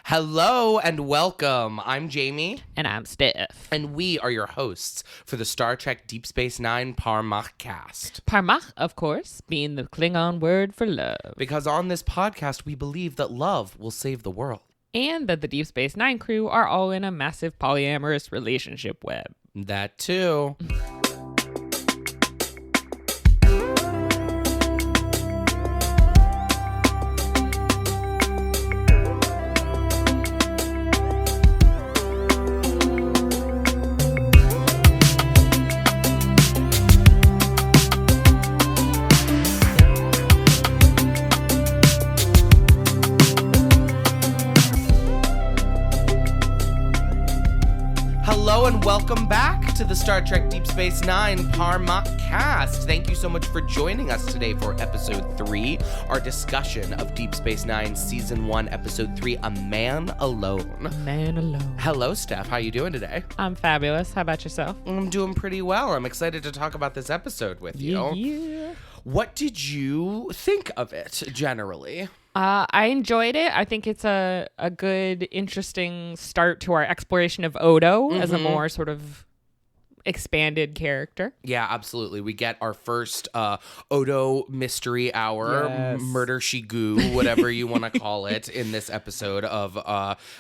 Hello and welcome. I'm Jamie. And I'm Steph. And we are your hosts for the Star Trek Deep Space Nine Parmach cast. Parmach, of course, being the Klingon word for love. Because on this podcast, we believe that love will save the world. And that the Deep Space Nine crew are all in a massive polyamorous relationship web. That too. Hello and welcome back to the Star Trek Deep Space Nine Parmach cast. Thank you so much for joining us today for episode 3, our discussion of Deep Space Nine season 1, episode 3, A Man Alone. A Man Alone. Hello, Steph. How you doing today? I'm fabulous. How about yourself? I'm doing pretty well. I'm excited to talk about this episode with you. Yeah. What did you think of it generally? I enjoyed it. I think it's a good, interesting start to our exploration of Odo as a more sort of expanded character. Yeah, absolutely. We get our first Odo mystery hour, Yes. murder she goo, whatever you want to call it, in this episode of,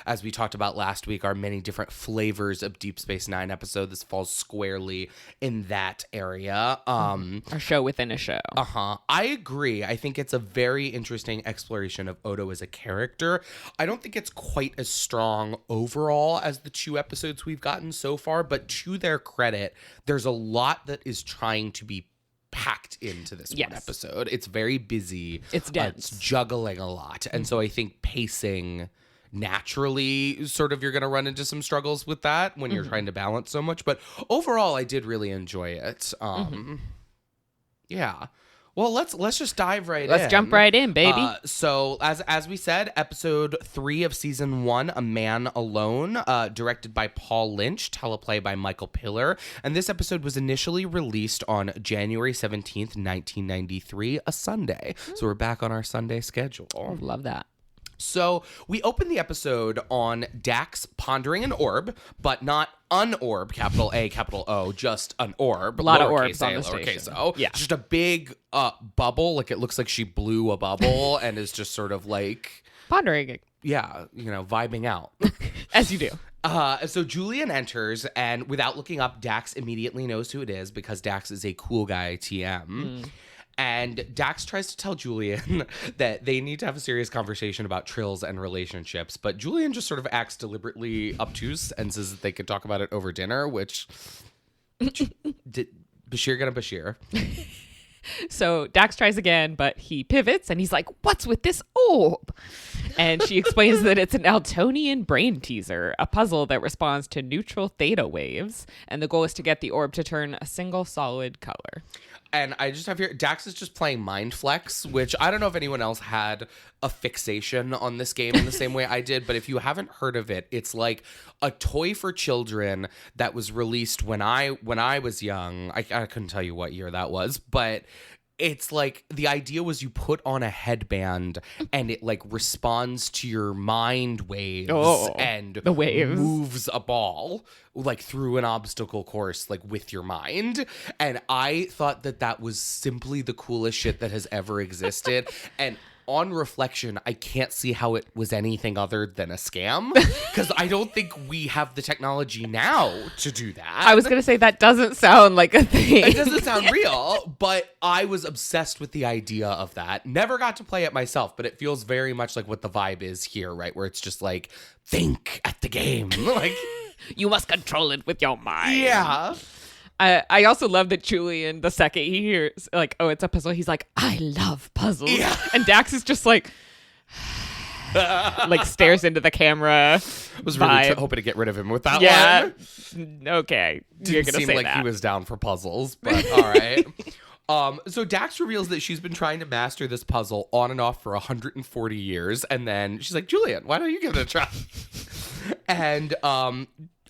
as we talked about last week, our many different flavors of Deep Space Nine episode. This falls squarely in that area. Our show within a show. I agree. I think it's a very interesting exploration of Odo as a character. I don't think it's quite as strong overall as the 2 episodes we've gotten so far, but to their credit, there's a lot that is trying to be packed into this one episode. It's very busy. It's dense. It's juggling a lot. And so I think pacing naturally sort of you're going to run into some struggles with that when you're trying to balance so much. But overall, I did really enjoy it. Yeah. Well, let's just dive right in. Let's jump right in, baby. So as we said, episode 3 of season 1, A Man Alone, directed by Paul Lynch, teleplay by Michael Piller. And this episode was initially released on January 17th, 1993, a Sunday. So we're back on our Sunday schedule. Love that. So we open the episode on Dax pondering an orb, but not an orb, capital A, capital O, just an orb. A lot of lowercase orbs on a, the lowercase station. O. Yeah. Just a big bubble, like it looks like she blew a bubble and is just sort of like, Pondering it. yeah, vibing out. As you do. So Julian enters, and without looking up, Dax immediately knows who it is because Dax is a cool guy TM. And Dax tries to tell Julian that they need to have a serious conversation about trills and relationships. But Julian just sort of acts deliberately obtuse and says that they could talk about it over dinner, which did Bashir gonna Bashir. So Dax tries again, but he pivots and he's like, "What's with this orb?" And she explains that it's an Altonian brain teaser, a puzzle that responds to neutral theta waves. And the goal is to get the orb to turn a single solid color. And I just have here, Dax is just playing Mind Flex, which I don't know if anyone else had a fixation on this game in the same way I did, but if you haven't heard of it, it's like a toy for children that was released when I was young. I couldn't tell you what year that was, but it's like the idea was you put on a headband and it like responds to your mind waves and the waves. Moves a ball like through an obstacle course like with your mind. And I thought that was simply the coolest shit that has ever existed. And on reflection, I can't see how it was anything other than a scam because I don't think we have the technology now to do that. I was going to say that doesn't sound like a thing. It doesn't sound real, but I was obsessed with the idea of that. Never got to play it myself, but it feels very much like what the vibe is here, right? Where it's just like, think at the game. Like, you must control it with your mind. Yeah. I also love that Julian, the second he hears, like, oh, it's a puzzle, he's like, I love puzzles. Yeah. And Dax is just like stares into the camera. I was really hoping to get rid of him with that one. Okay. You're Didn't gonna seem say like that. he was down for puzzles, but all right. So Dax reveals that she's been trying to master this puzzle on and off for 140 years. And then she's like, Julian, why don't you give it a try? And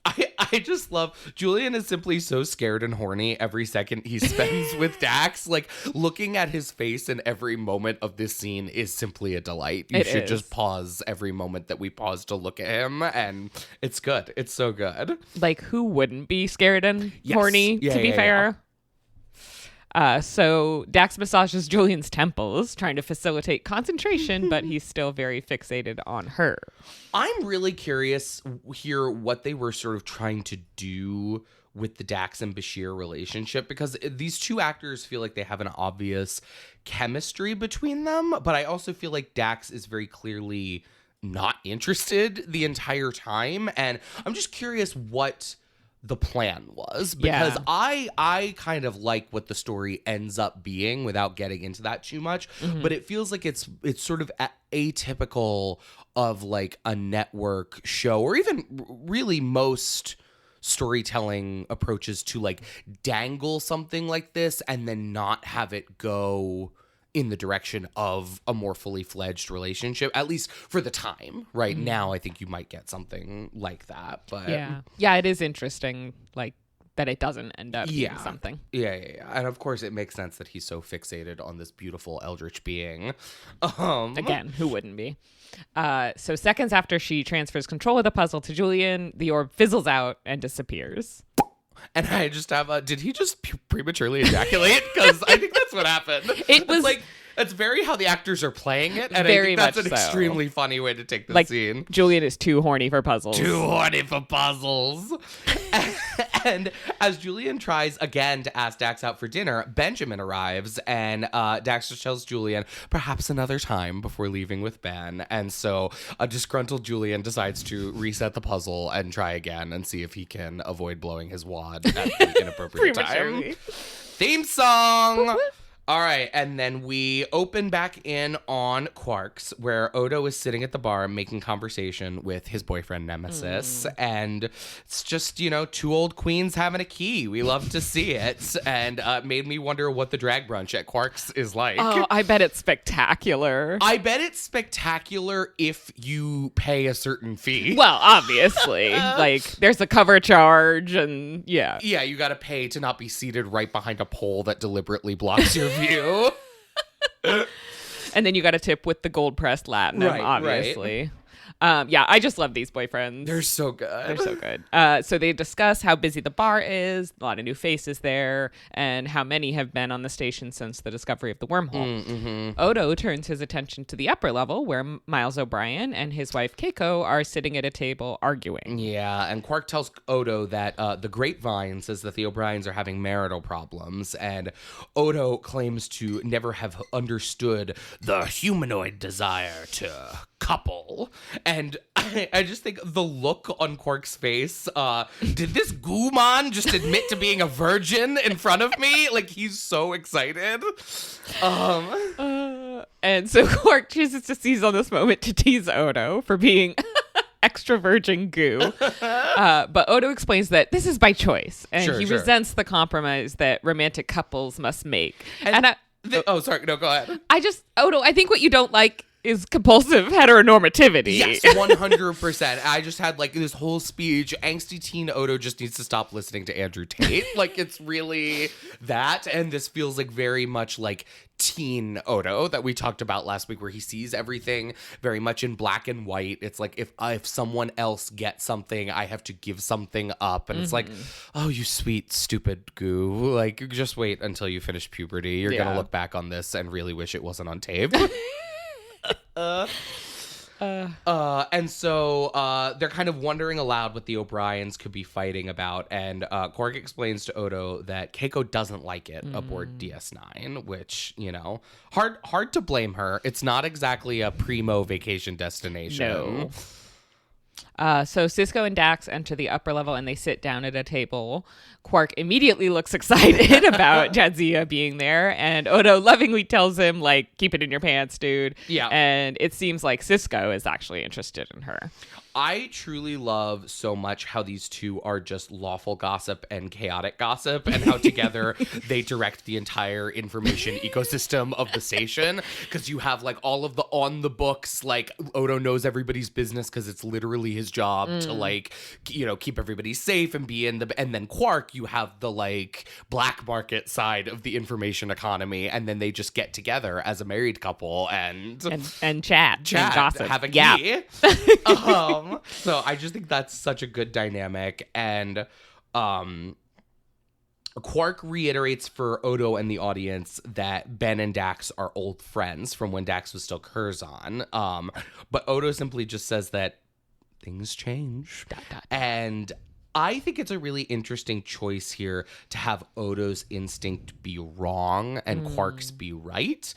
I just love Julian is simply so scared and horny every second he spends with Dax. Like, looking at his face in every moment of this scene is simply a delight. You should just pause every moment that we pause to look at him, and it's good. It's so good. Like, who wouldn't be scared and horny, to be fair? So Dax massages Julian's temples, trying to facilitate concentration, but he's still very fixated on her. I'm really curious here what they were sort of trying to do with the Dax and Bashir relationship, because these two actors feel like they have an obvious chemistry between them, but I also feel like Dax is very clearly not interested the entire time, and I'm just curious what the plan was, because I kind of like what the story ends up being without getting into that too much, but it feels like it's sort of atypical of like a network show, or even really most storytelling approaches, to like dangle something like this and then not have it go in the direction of a more fully fledged relationship, at least for the time. Right now, I think you might get something like that. But yeah, it is interesting, like, that it doesn't end up being something. Yeah. And of course, it makes sense that he's so fixated on this beautiful eldritch being. Again, who wouldn't be? So seconds after she transfers control of the puzzle to Julian, the orb fizzles out and disappears. And I just have did he just prematurely ejaculate? Because I think that's what happened. It was like, that's very how the actors are playing it. And very I think that's much an extremely funny way to take the scene. Julian is too horny for puzzles. Too horny for puzzles. And as Julian tries again to ask Dax out for dinner, Benjamin arrives, and Dax just tells Julian, perhaps another time before leaving with Ben. And so a disgruntled Julian decides to reset the puzzle and try again and see if he can avoid blowing his wad at the inappropriate time. Theme song! All right, and then we open back in on Quark's, where Odo is sitting at the bar making conversation with his boyfriend Nemesis, and it's just, two old queens having a key. We love to see it, and made me wonder what the drag brunch at Quark's is like. Oh, I bet it's spectacular. I bet it's spectacular if you pay a certain fee. Well, obviously. Like, there's a cover charge, and yeah. Yeah, you gotta pay to not be seated right behind a pole that deliberately blocks your view. And then you got to tip with the gold pressed latinum, obviously. Right. I just love these boyfriends. They're so good. They're so good. So they discuss how busy the bar is, a lot of new faces there, and how many have been on the station since the discovery of the wormhole. Odo turns his attention to the upper level, where Miles O'Brien and his wife Keiko are sitting at a table arguing. Yeah, and Quark tells Odo that the grapevine says that the O'Briens are having marital problems, and Odo claims to never have understood the humanoid desire to couple. And I just think the look on Quark's face, did this goo man just admit to being a virgin in front of me? Like, he's so excited. And so Quark chooses to seize on this moment to tease Odo for being extra virgin goo. But Odo explains that this is by choice, and he resents the compromise that romantic couples must make. Sorry, no, go ahead. Odo, I think what you don't like is compulsive heteronormativity. Yes, 100%. I just had like this whole speech. Angsty teen Odo just needs to stop listening to Andrew Tate. Like, it's really that. And this feels like very much like teen Odo that we talked about last week, where he sees everything very much in black and white. It's like, if someone else gets something, I have to give something up. And it's like, oh, you sweet, stupid goo. Like, just wait until you finish puberty. You're going to look back on this and really wish it wasn't on tape. And so they're kind of wondering aloud what the O'Briens could be fighting about, and Quark explains to Odo that Keiko doesn't like it aboard DS9, which, hard to blame her. It's not exactly a primo vacation destination. No. So Cisco and Dax enter the upper level and they sit down at a table. Quark immediately looks excited about Jadzia being there, and Odo lovingly tells him, like, keep it in your pants, dude. Yeah. And it seems like Cisco is actually interested in her. I truly love so much how these two are just lawful gossip and chaotic gossip, and how together they direct the entire information ecosystem of the station. Because you have like all of the on the books, like Odo knows everybody's business because it's literally his his job to like, keep everybody safe and be in and then Quark, you have the like black market side of the information economy, and then they just get together as a married couple and chat and gossip. Have a key. Yeah. So I just think that's such a good dynamic. And Quark reiterates for Odo and the audience that Ben and Dax are old friends from when Dax was still Curzon. But Odo simply just says that things change. And I think it's a really interesting choice here to have Odo's instinct be wrong and Quark's be right.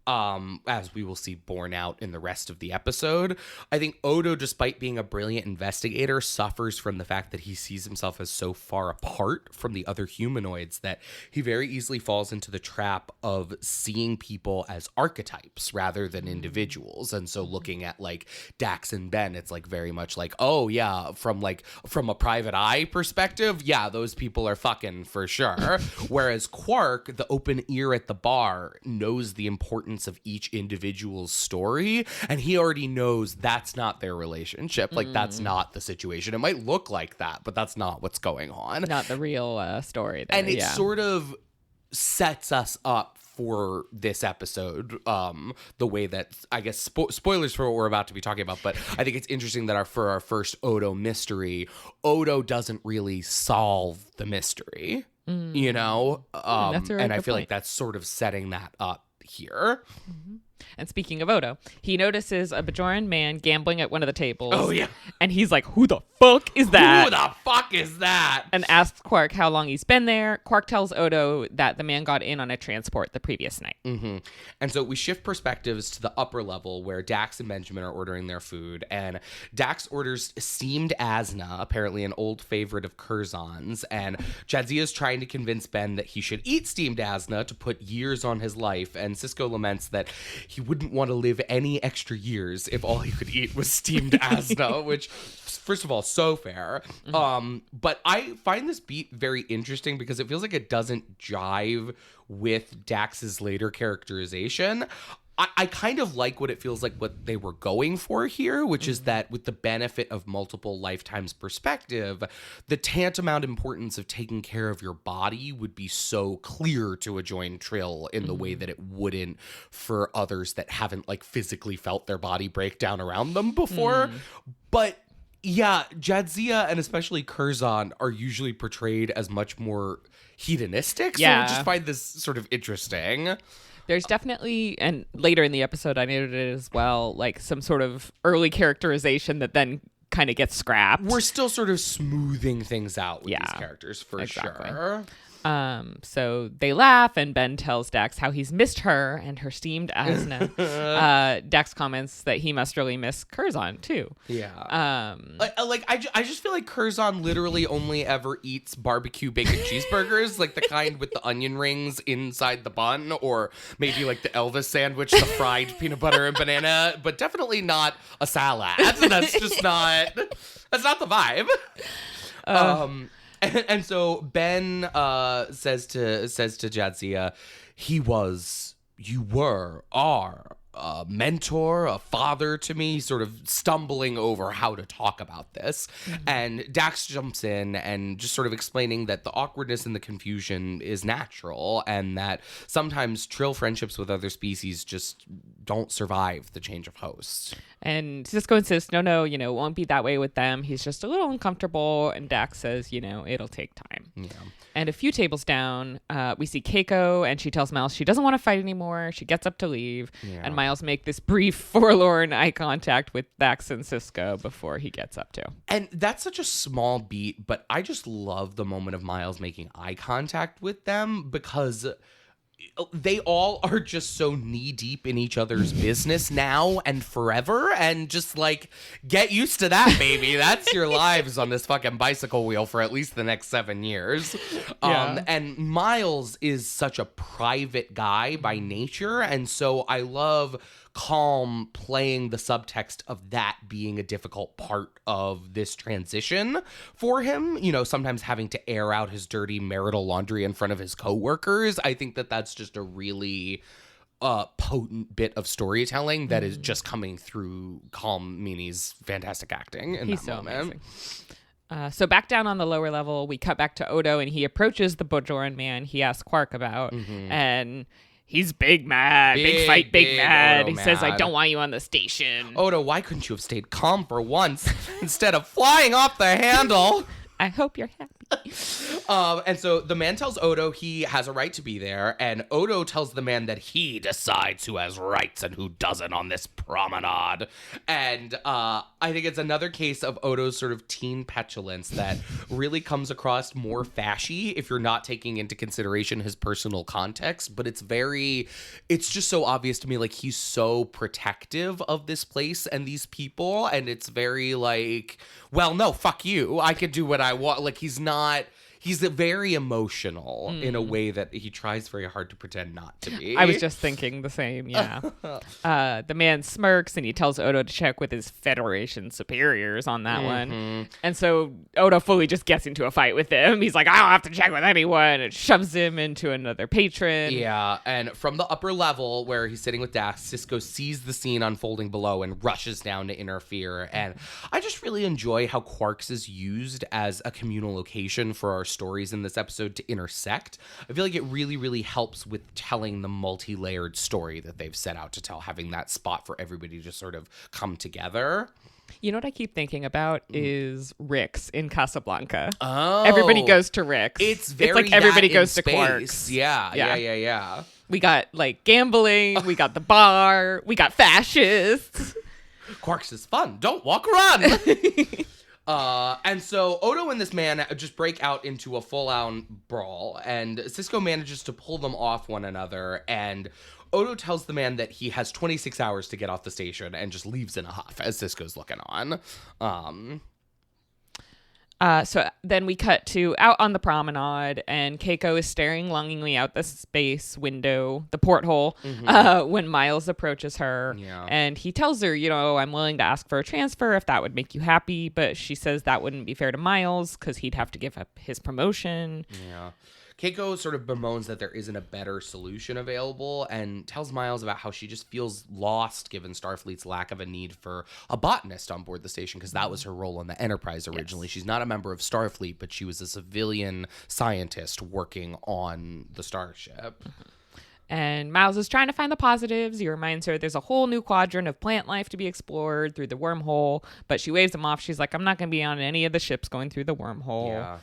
As we will see borne out in the rest of the episode. I think Odo, despite being a brilliant investigator, suffers from the fact that he sees himself as so far apart from the other humanoids that he very easily falls into the trap of seeing people as archetypes rather than individuals. And so looking at like Dax and Ben, it's like very much like, oh yeah, from a private eye perspective, yeah, those people are fucking for sure. Whereas Quark, the open ear at the bar, knows the importance of each individual's story, and he already knows that's not their relationship. Like that's not the situation. It might look like that, but that's not what's going on. Not the real story there. And it sort of sets us up for this episode, the way that, I guess, spoilers for what we're about to be talking about, but I think it's interesting that for our first Odo mystery, Odo doesn't really solve the mystery, you know? That's a really and I good feel point. like that's sort of setting that up here. And speaking of Odo, he notices a Bajoran man gambling at one of the tables. Oh, yeah. And he's like, who the fuck is that? Who the fuck is that? And asks Quark how long he's been there. Quark tells Odo that the man got in on a transport the previous night. Mm-hmm. And so we shift perspectives to the upper level where Dax and Benjamin are ordering their food. And Dax orders steamed asna, apparently an old favorite of Curzon's. And Jadzia's trying to convince Ben that he should eat steamed asna to put years on his life. And Cisco laments that he wouldn't want to live any extra years if all he could eat was steamed asna, which, first of all, so fair. But I find this beat very interesting because it feels like it doesn't jive with Dax's later characterization. I kind of like what it feels like what they were going for here, which is that with the benefit of multiple lifetimes perspective, the tantamount importance of taking care of your body would be so clear to a joined Trill in the way that it wouldn't for others that haven't like physically felt their body break down around them before. But yeah, Jadzia and especially Curzon are usually portrayed as much more hedonistic. So I just find this sort of interesting. There's definitely, and later in the episode I noted it as well, like some sort of early characterization that then kind of gets scrapped. We're still sort of smoothing things out with these characters for sure. So they laugh, and Ben tells Dax how he's missed her and her steamed asna. Dax comments that he must really miss Curzon too. Yeah. I just feel like Curzon literally only ever eats barbecue bacon cheeseburgers, like the kind with the onion rings inside the bun, or maybe like the Elvis sandwich, the fried peanut butter and banana, but definitely not a salad. That's just not. That's not the vibe. And so Ben says to Jadzia, you were, are a mentor, a father to me, sort of stumbling over how to talk about this. And Dax jumps in and just sort of explaining that the awkwardness and the confusion is natural and that sometimes Trill friendships with other species just don't survive the change of hosts. And Cisco insists, no, it won't be that way with them. He's just a little uncomfortable. And Dax says, it'll take time. Yeah. And a few tables down, we see Keiko, and she tells Miles she doesn't want to fight anymore. She gets up to leave. Yeah. And Miles make this brief, forlorn eye contact with Dax and Cisco before he gets up too. And that's such a small beat, but I just love the moment of Miles making eye contact with them because they all are just so knee deep in each other's business now and forever, and just like get used to that, baby. That's your lives on this fucking bicycle wheel for at least the next 7 years. And Miles is such a private guy by nature, and so I love Calm playing the subtext of that being a difficult part of this transition for him, sometimes having to air out his dirty marital laundry in front of his coworkers. I think that that's just a really potent bit of storytelling that is just coming through Calm Meaney's fantastic acting in He's that so moment. amazing. So back down on the lower level, we cut back to Odo, and he approaches the Bajoran man he asked Quark about, and he's big mad, big fight, big mad. Odo He says, "I mad. don't want you on the station." Odo, why couldn't you have stayed calm for once instead of flying off the handle? I hope you're happy. And so the man tells Odo he has a right to be there, and Odo tells the man that he decides who has rights and who doesn't on this promenade. And I think it's another case of Odo's sort of teen petulance that really comes across more fashy if you're not taking into consideration his personal context. But it's just so obvious to me, like, he's so protective of this place and these people, and it's very like, well, no, fuck you. I could do what I want. Like, he's very emotional in a way that he tries very hard to pretend not to be. I was just thinking the same, yeah. The man smirks, and he tells Odo to check with his Federation superiors on that one. And so Odo fully just gets into a fight with him. He's like, I don't have to check with anyone, and shoves him into another patron. Yeah, and from the upper level where he's sitting with Dax, Cisco sees the scene unfolding below and rushes down to interfere. And I just really enjoy how Quark's is used as a communal location for our stories in this episode to intersect. I feel like it really, really helps with telling the multi-layered story that they've set out to tell, having that spot for everybody to sort of come together. You know what I keep thinking about is Rick's in Casablanca. Oh. Everybody goes to Rick's. It's very like everybody that goes in to space. Quark's. Yeah. We got like gambling, we got the bar, we got fascists. Quark's is fun. Don't walk, run. And so Odo and this man just break out into a full-on brawl, and Cisco manages to pull them off one another, and Odo tells the man that he has 26 hours to get off the station and just leaves in a huff as Cisco's looking on. So then we cut to out on the promenade, and Keiko is staring longingly out the space window, the porthole, when Miles approaches her. Yeah. And he tells her, I'm willing to ask for a transfer if that would make you happy. But she says that wouldn't be fair to Miles because he'd have to give up his promotion. Yeah. Keiko sort of bemoans that there isn't a better solution available and tells Miles about how she just feels lost given Starfleet's lack of a need for a botanist on board the station, because that was her role on the Enterprise originally. Yes. She's not a member of Starfleet, but she was a civilian scientist working on the starship. And Miles is trying to find the positives. He reminds her there's a whole new quadrant of plant life to be explored through the wormhole, but she waves him off. She's like, I'm not going to be on any of the ships going through the wormhole. Yeah.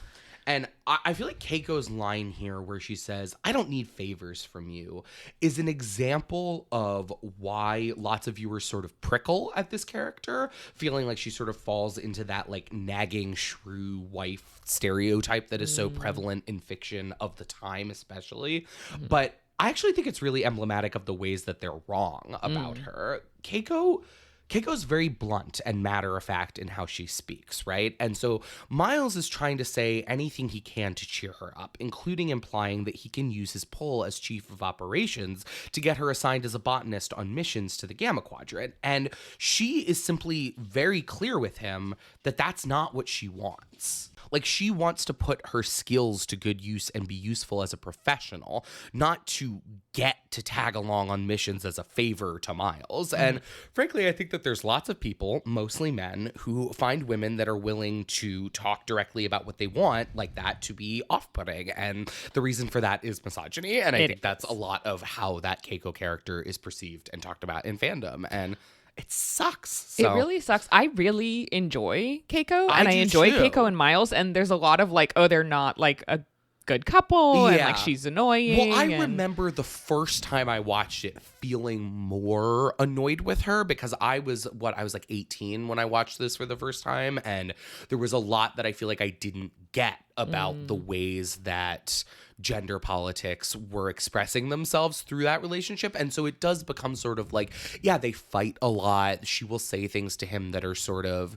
And I feel like Keiko's line here where she says, I don't need favors from you, is an example of why lots of viewers sort of prickle at this character, feeling like she sort of falls into that like nagging shrew wife stereotype that is so prevalent in fiction of the time especially. But I actually think it's really emblematic of the ways that they're wrong about her. Keiko's very blunt and matter-of-fact in how she speaks, right? And so Miles is trying to say anything he can to cheer her up, including implying that he can use his pull as chief of operations to get her assigned as a botanist on missions to the Gamma Quadrant. And she is simply very clear with him that that's not what she wants. Like, she wants to put her skills to good use and be useful as a professional, not to get to tag along on missions as a favor to Miles. And frankly, I think that there's lots of people, mostly men, who find women that are willing to talk directly about what they want like that to be off-putting. And the reason for that is misogyny. And I think that's a lot of how that Keiko character is perceived and talked about in fandom. And it sucks. So. It really sucks. I really enjoy Keiko, and I do enjoy too. Keiko and Miles, and there's a lot of like, oh, they're not like a good couple, and like she's annoying. Well, I remember the first time I watched it feeling more annoyed with her because I was like 18 when I watched this for the first time, and there was a lot that I feel like I didn't get about the ways that gender politics were expressing themselves through that relationship. And so it does become sort of like, yeah, they fight a lot. She will say things to him that are sort of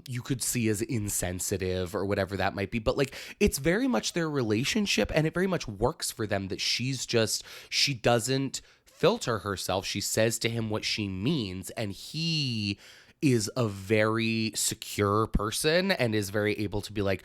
you could see as insensitive or whatever that might be. But like, it's very much their relationship, and it very much works for them that she doesn't filter herself. She says to him what she means, and he is a very secure person and is very able to be like,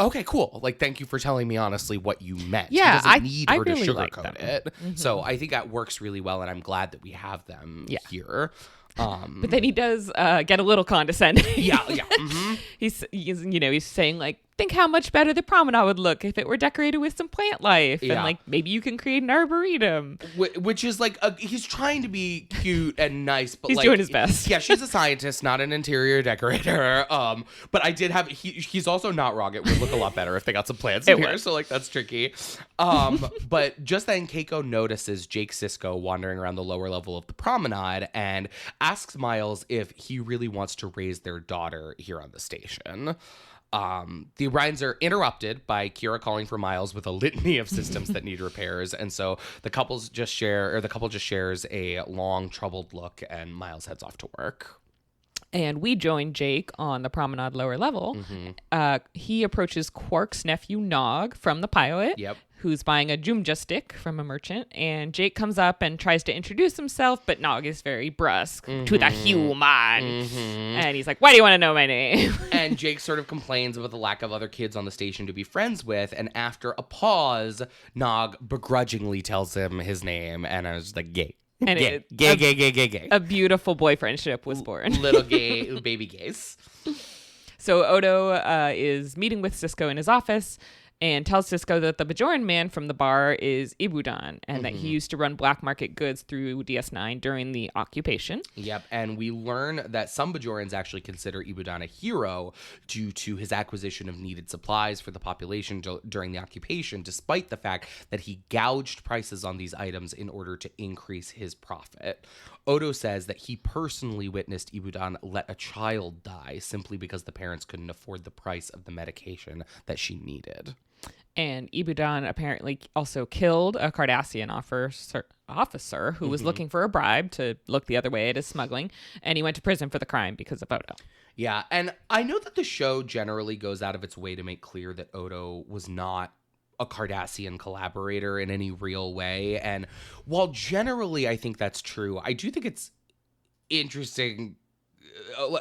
Okay, cool. Like, thank you for telling me honestly what you meant. Yeah, he doesn't need her really to like sugarcoat them. it. So I think that works really well, and I'm glad that we have them here. But then he does get a little condescending. Yeah. Mm-hmm. He's saying like, think how much better the promenade would look if it were decorated with some plant life, and like maybe you can create an arboretum. Which is like he's trying to be cute and nice, but he's like, doing his best. Yeah, she's a scientist, not an interior decorator. But I did have he's also not wrong. It would look a lot better if they got some plants in here. So like that's tricky. But just then Keiko notices Jake Sisko wandering around the lower level of the promenade and asks Miles if he really wants to raise their daughter here on the station. The Orions are interrupted by Kira calling for Miles with a litany of systems that need repairs, and so the couple just shares a long, troubled look, and Miles heads off to work. And we join Jake on the promenade lower level. He approaches Quark's nephew Nog from the pilot, who's buying a Jumja stick from a merchant. And Jake comes up and tries to introduce himself, but Nog is very brusque to the human. And he's like, why do you want to know my name? And Jake sort of complains about the lack of other kids on the station to be friends with. And after a pause, Nog begrudgingly tells him his name. And I was like, gay. And gay. A beautiful boy friendship was born. Little gay baby gays. So Odo is meeting with Sisko in his office and tells Sisko that the Bajoran man from the bar is Ibudan and that he used to run black market goods through DS9 during the occupation. Yep, and we learn that some Bajorans actually consider Ibudan a hero due to his acquisition of needed supplies for the population during the occupation, despite the fact that he gouged prices on these items in order to increase his profit. Odo says that he personally witnessed Ibudan let a child die simply because the parents couldn't afford the price of the medication that she needed. And Ibudan apparently also killed a Cardassian officer who was looking for a bribe to look the other way at his smuggling, and he went to prison for the crime because of Odo. Yeah, and I know that the show generally goes out of its way to make clear that Odo was not a Cardassian collaborator in any real way, and while generally I think that's true, I do think it's interesting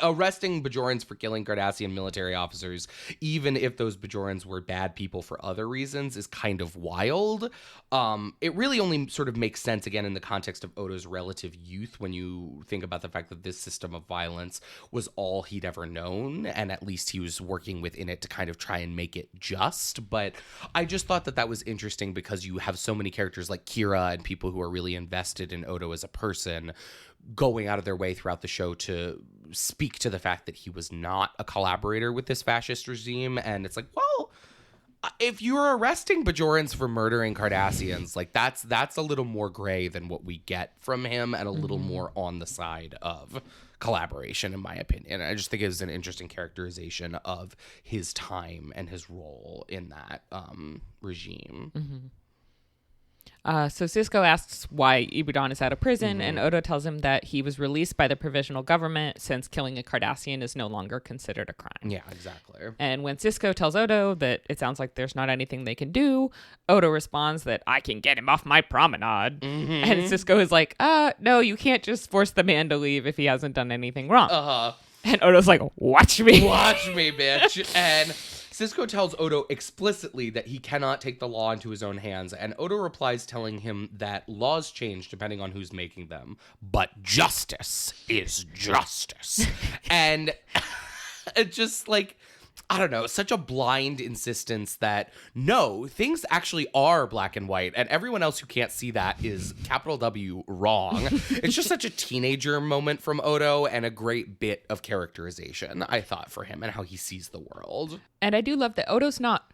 arresting Bajorans for killing Cardassian military officers, even if those Bajorans were bad people for other reasons, is kind of wild. It really only sort of makes sense, again, in the context of Odo's relative youth, when you think about the fact that this system of violence was all he'd ever known, and at least he was working within it to kind of try and make it just. But I just thought that was interesting because you have so many characters like Kira and people who are really invested in Odo as a person going out of their way throughout the show to speak to the fact that he was not a collaborator with this fascist regime. And it's like, well, if you're arresting Bajorans for murdering Cardassians, like that's a little more gray than what we get from him, and a little more on the side of collaboration, in my opinion. I just think it was an interesting characterization of his time and his role in that regime. So Sisko asks why Ibudan is out of prison, and Odo tells him that he was released by the provisional government since killing a Cardassian is no longer considered a crime. Yeah, exactly. And when Sisko tells Odo that it sounds like there's not anything they can do, Odo responds that I can get him off my promenade. And Sisko is like, no, you can't just force the man to leave if he hasn't done anything wrong. And Odo's like, watch me. Watch me, bitch. And Sisko tells Odo explicitly that he cannot take the law into his own hands, and Odo replies telling him that laws change depending on who's making them, but justice is justice. And it's just like, I don't know, such a blind insistence that no, things actually are black and white, and everyone else who can't see that is capital W wrong. It's just such a teenager moment from Odo, and a great bit of characterization, I thought, for him and how he sees the world. And I do love that Odo's not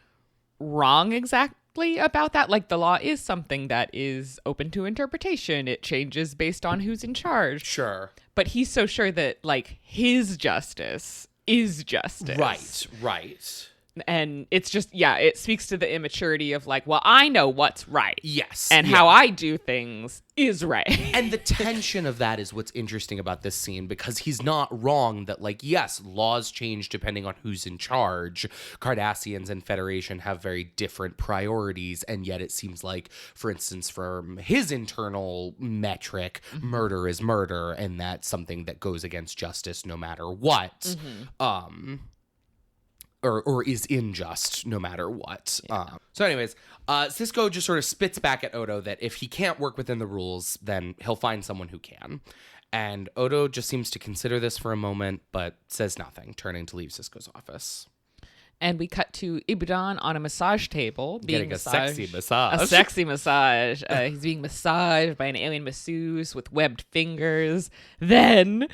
wrong exactly about that. Like, the law is something that is open to interpretation. It changes based on who's in charge. Sure. But he's so sure that, like, his justice is justice. Right. And it's just, it speaks to the immaturity of like, well, I know what's right. Yes. And how I do things is right. And the tension of that is what's interesting about this scene, because he's not wrong that, like, yes, laws change depending on who's in charge. Cardassians and Federation have very different priorities, and yet it seems like, for instance, from his internal metric, murder is murder, and that's something that goes against justice no matter what. or is unjust no matter what. So anyways, Cisco just sort of spits back at Odo that if he can't work within the rules, then he'll find someone who can. And Odo just seems to consider this for a moment, but says nothing, turning to leave Cisco's office. And we cut to Ibudan on a massage table being Getting a sexy massage. A sexy massage. He's being massaged by an alien masseuse with webbed fingers. Then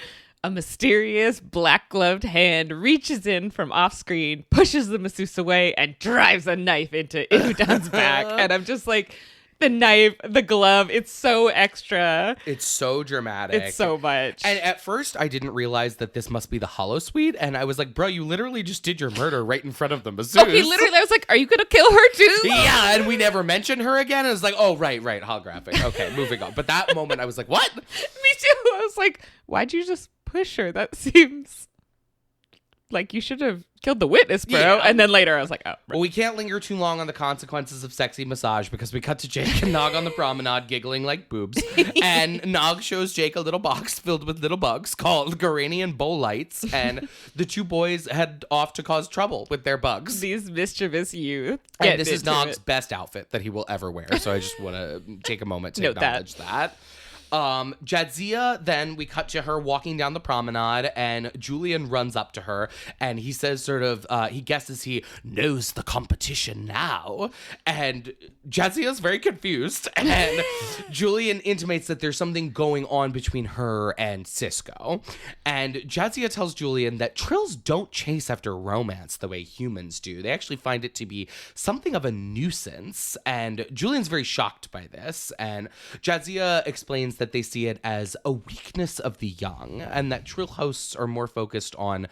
a mysterious black-gloved hand reaches in from off-screen, pushes the masseuse away, and drives a knife into Ibudan's back. And I'm just like, the knife, the glove, it's so extra. It's so dramatic. It's so much. And at first, I didn't realize that this must be the holosuite. And I was like, bro, you literally just did your murder right in front of the masseuse. Okay, literally, I was like, are you going to kill her too? Yeah, and we never mentioned her again. I was like, oh, right, holographic. Okay, moving on. But that moment, I was like, what? Me too. I was like, why'd you just push her? That seems like you should have killed the witness, bro. Yeah. And then later I was like, oh. Well, we can't linger too long on the consequences of sexy massage because we cut to Jake and Nog on the promenade giggling like boobs. And Nog shows Jake a little box filled with little bugs called Garanian bolites. And the two boys head off to cause trouble with their bugs. These mischievous youth. And this is Nog's best outfit that he will ever wear. So I just want to take a moment to Note acknowledge that. Jadzia, then we cut to her walking down the promenade, and Julian runs up to her, and he says sort of, he guesses he knows the competition now, and Jadzia's very confused, and Julian intimates that there's something going on between her and Cisco, and Jadzia tells Julian that trills don't chase after romance the way humans do. They actually find it to be something of a nuisance, and Julian's very shocked by this, and Jadzia explains that they see it as a weakness of the young, and that trill hosts are more focused on,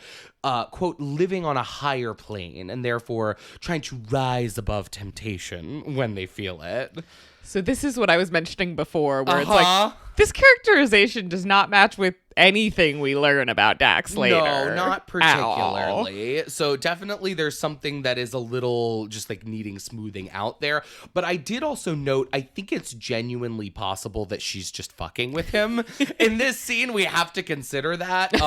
quote, living on a higher plane, and therefore trying to rise above temptation when they feel it. So this is what I was mentioning before, where it's like, this characterization does not match with anything we learn about Dax later. No, not particularly. So definitely there's something that is a little just like needing smoothing out there. But I did also note, I think it's genuinely possible that she's just fucking with him. In this scene, we have to consider that.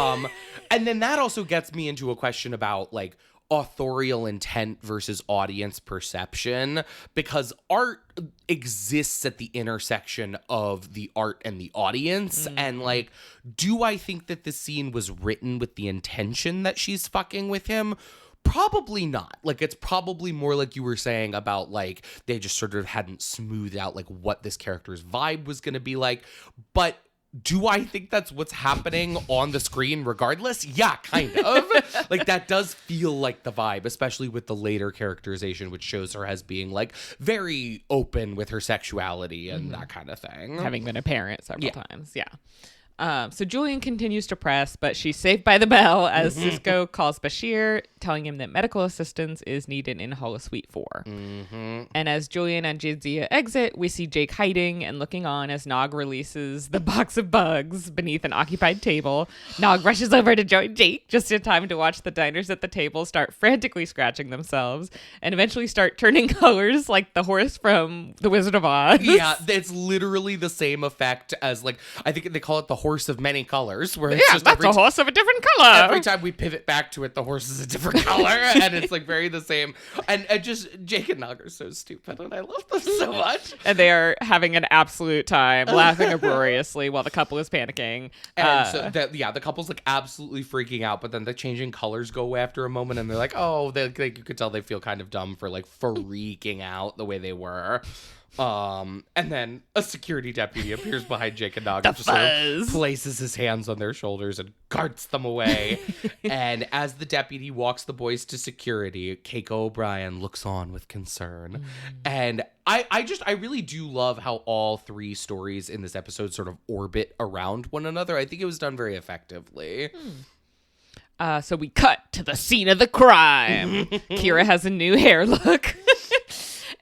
And then that also gets me into a question about like authorial intent versus audience perception, because art exists at the intersection of the art and the audience. And like, do I think that the scene was written with the intention that she's fucking with him? Probably not. Like, it's probably more like you were saying about like they just sort of hadn't smoothed out like what this character's vibe was going to be like. But do I think that's what's happening on the screen regardless? Yeah, kind of. Like, that does feel like the vibe, especially with the later characterization, which shows her as being, like, very open with her sexuality and that kind of thing. Having been a parent several times, yeah. So Julian continues to press, but she's saved by the bell as Cisco calls Bashir, telling him that medical assistance is needed in Holosuite 4. And as Julian and Jadzia exit, we see Jake hiding and looking on as Nog releases the box of bugs beneath an occupied table. Nog rushes over to join Jake just in time to watch the diners at the table start frantically scratching themselves and eventually start turning colors like the horse from The Wizard of Oz. Yeah, it's literally the same effect as, like, I think they call it the horse of many colors, where it's just that's a horse of a different color. Every time we pivot back to it, the horse is a different color, and it's like very the same. And just Jake and Nog are so stupid, and I love them so much. And they are having an absolute time, laughing uproariously while the couple is panicking. And so the couple's like absolutely freaking out, but then the changing colors go away after a moment, and they're like, oh, you could tell they feel kind of dumb for like freaking out the way they were. And then a security deputy appears behind Jake and Nog and just sort of places his hands on their shoulders and carts them away. And as the deputy walks the boys to security, Keiko O'Brien looks on with concern. And I really do love how all three stories in this episode sort of orbit around one another. I think it was done very effectively. So we cut to the scene of the crime. Kira has a new hair look.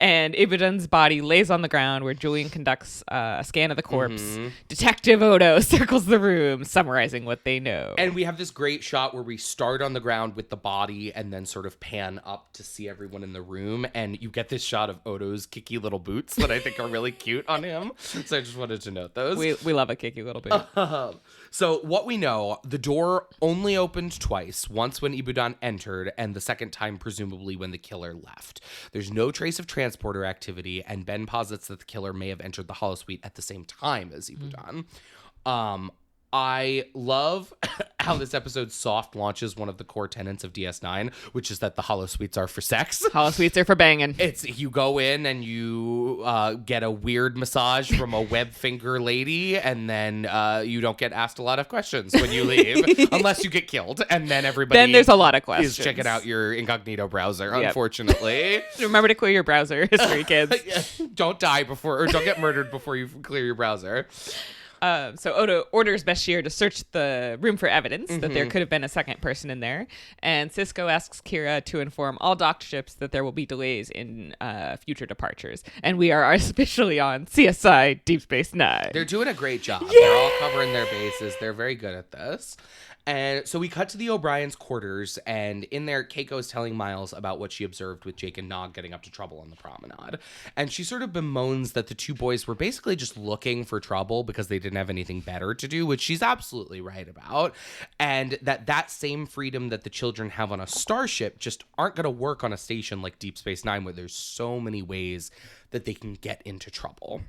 And Ibudan's body lays on the ground where Julian conducts a scan of the corpse. Detective Odo circles the room, summarizing what they know. And we have this great shot where we start on the ground with the body and then sort of pan up to see everyone in the room. And you get this shot of Odo's kicky little boots that I think are really cute on him. So I just wanted to note those. We love a kicky little boot. So what we know, the door only opened twice, once when Ibudan entered and the second time presumably when the killer left. There's no trace of transporter activity, and Ben posits that the killer may have entered the holosuite at the same time as Ibudan. I love how this episode soft launches one of the core tenets of DS9, which is that the holosuites are for sex. Holosuites are for banging. It's you go in and you get a weird massage from a web finger lady, and then you don't get asked a lot of questions when you leave, unless you get killed, and then everybody Then there's a lot of questions. is checking out your incognito browser. Yep. Unfortunately, Remember to clear your browser history, kids. don't die before, or don't get murdered before you clear your browser. So Odo orders Bashir to search the room for evidence that there could have been a second person in there. And Cisco asks Kira to inform all docked ships that there will be delays in future departures. And we are officially on CSI Deep Space Nine. They're doing a great job. They're all covering their bases. They're very good at this. And so we cut to the O'Brien's quarters, and in there, Keiko is telling Miles about what she observed with Jake and Nog getting up to trouble on the promenade. And she sort of bemoans that the two boys were basically just looking for trouble because they didn't have anything better to do, which she's absolutely right about. And that same freedom that the children have on a starship just aren't going to work on a station like Deep Space Nine, where there's so many ways that they can get into trouble.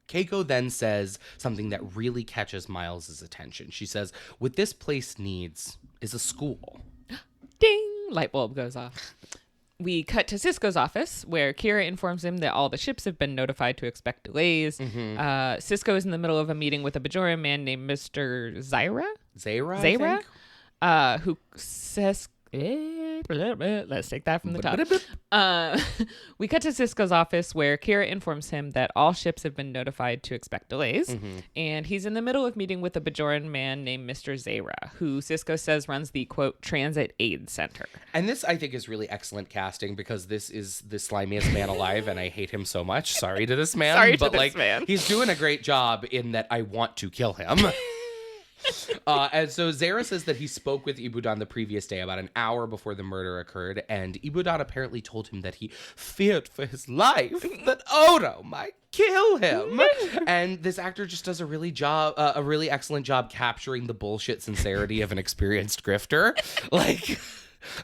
Keiko then says something that really catches Miles' attention. She says, what this place needs is a school. Ding! Light bulb goes off. We cut to Cisco's office, where Kira informs him that all the ships have been notified to expect delays. Cisco is in the middle of a meeting with a Bajoran man named Mr. Zaira, who says... Let's take that from the top. We cut to Cisco's office, where Kira informs him that all ships have been notified to expect delays. And he's in the middle of meeting with a Bajoran man named Mr. Zaira, who Cisco says runs the, quote, Transit Aid Center. And this, I think, is really excellent casting, because this is the slimiest man alive, and I hate him so much. Sorry to this man. Man. He's doing a great job in that I want to kill him. And so Zara says that he spoke with Ibudan the previous day, about an hour before the murder occurred, and Ibudan apparently told him that he feared for his life, that Odo might kill him. And this actor just does a really excellent job capturing the bullshit sincerity of an experienced grifter.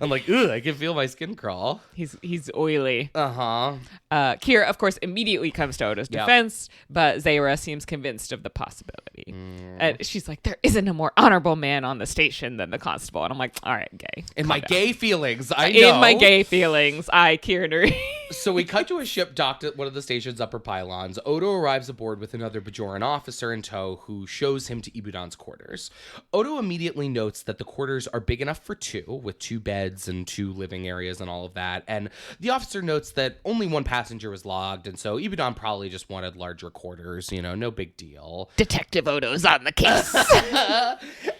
I'm like, ugh, I can feel my skin crawl. He's oily. Uh-huh. Kira, of course, immediately comes to Odo's defense, but Zaira seems convinced of the possibility. And she's like, there isn't a more honorable man on the station than the constable. And I'm like, all right, gay. In my gay feelings, I know. In my gay feelings, Kira. So we cut to a ship docked at one of the station's upper pylons. Odo arrives aboard with another Bajoran officer in tow, who shows him to Ibudan's quarters. Odo immediately notes that the quarters are big enough for two, with 2 beds and 2 living areas and all of that. And the officer notes that only 1 passenger was logged, and so Ibudan probably just wanted larger quarters, no big deal. Detective Odo's on the case.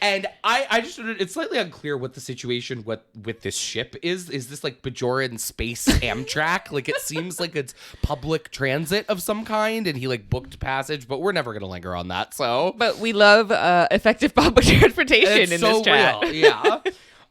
And I just, it's slightly unclear what the situation with this ship is. Is this like Bajoran space Amtrak? Like, it seems like it's public transit of some kind, and he booked passage, but we're never going to linger on that, so. But we love effective public transportation in this chat. Real, yeah.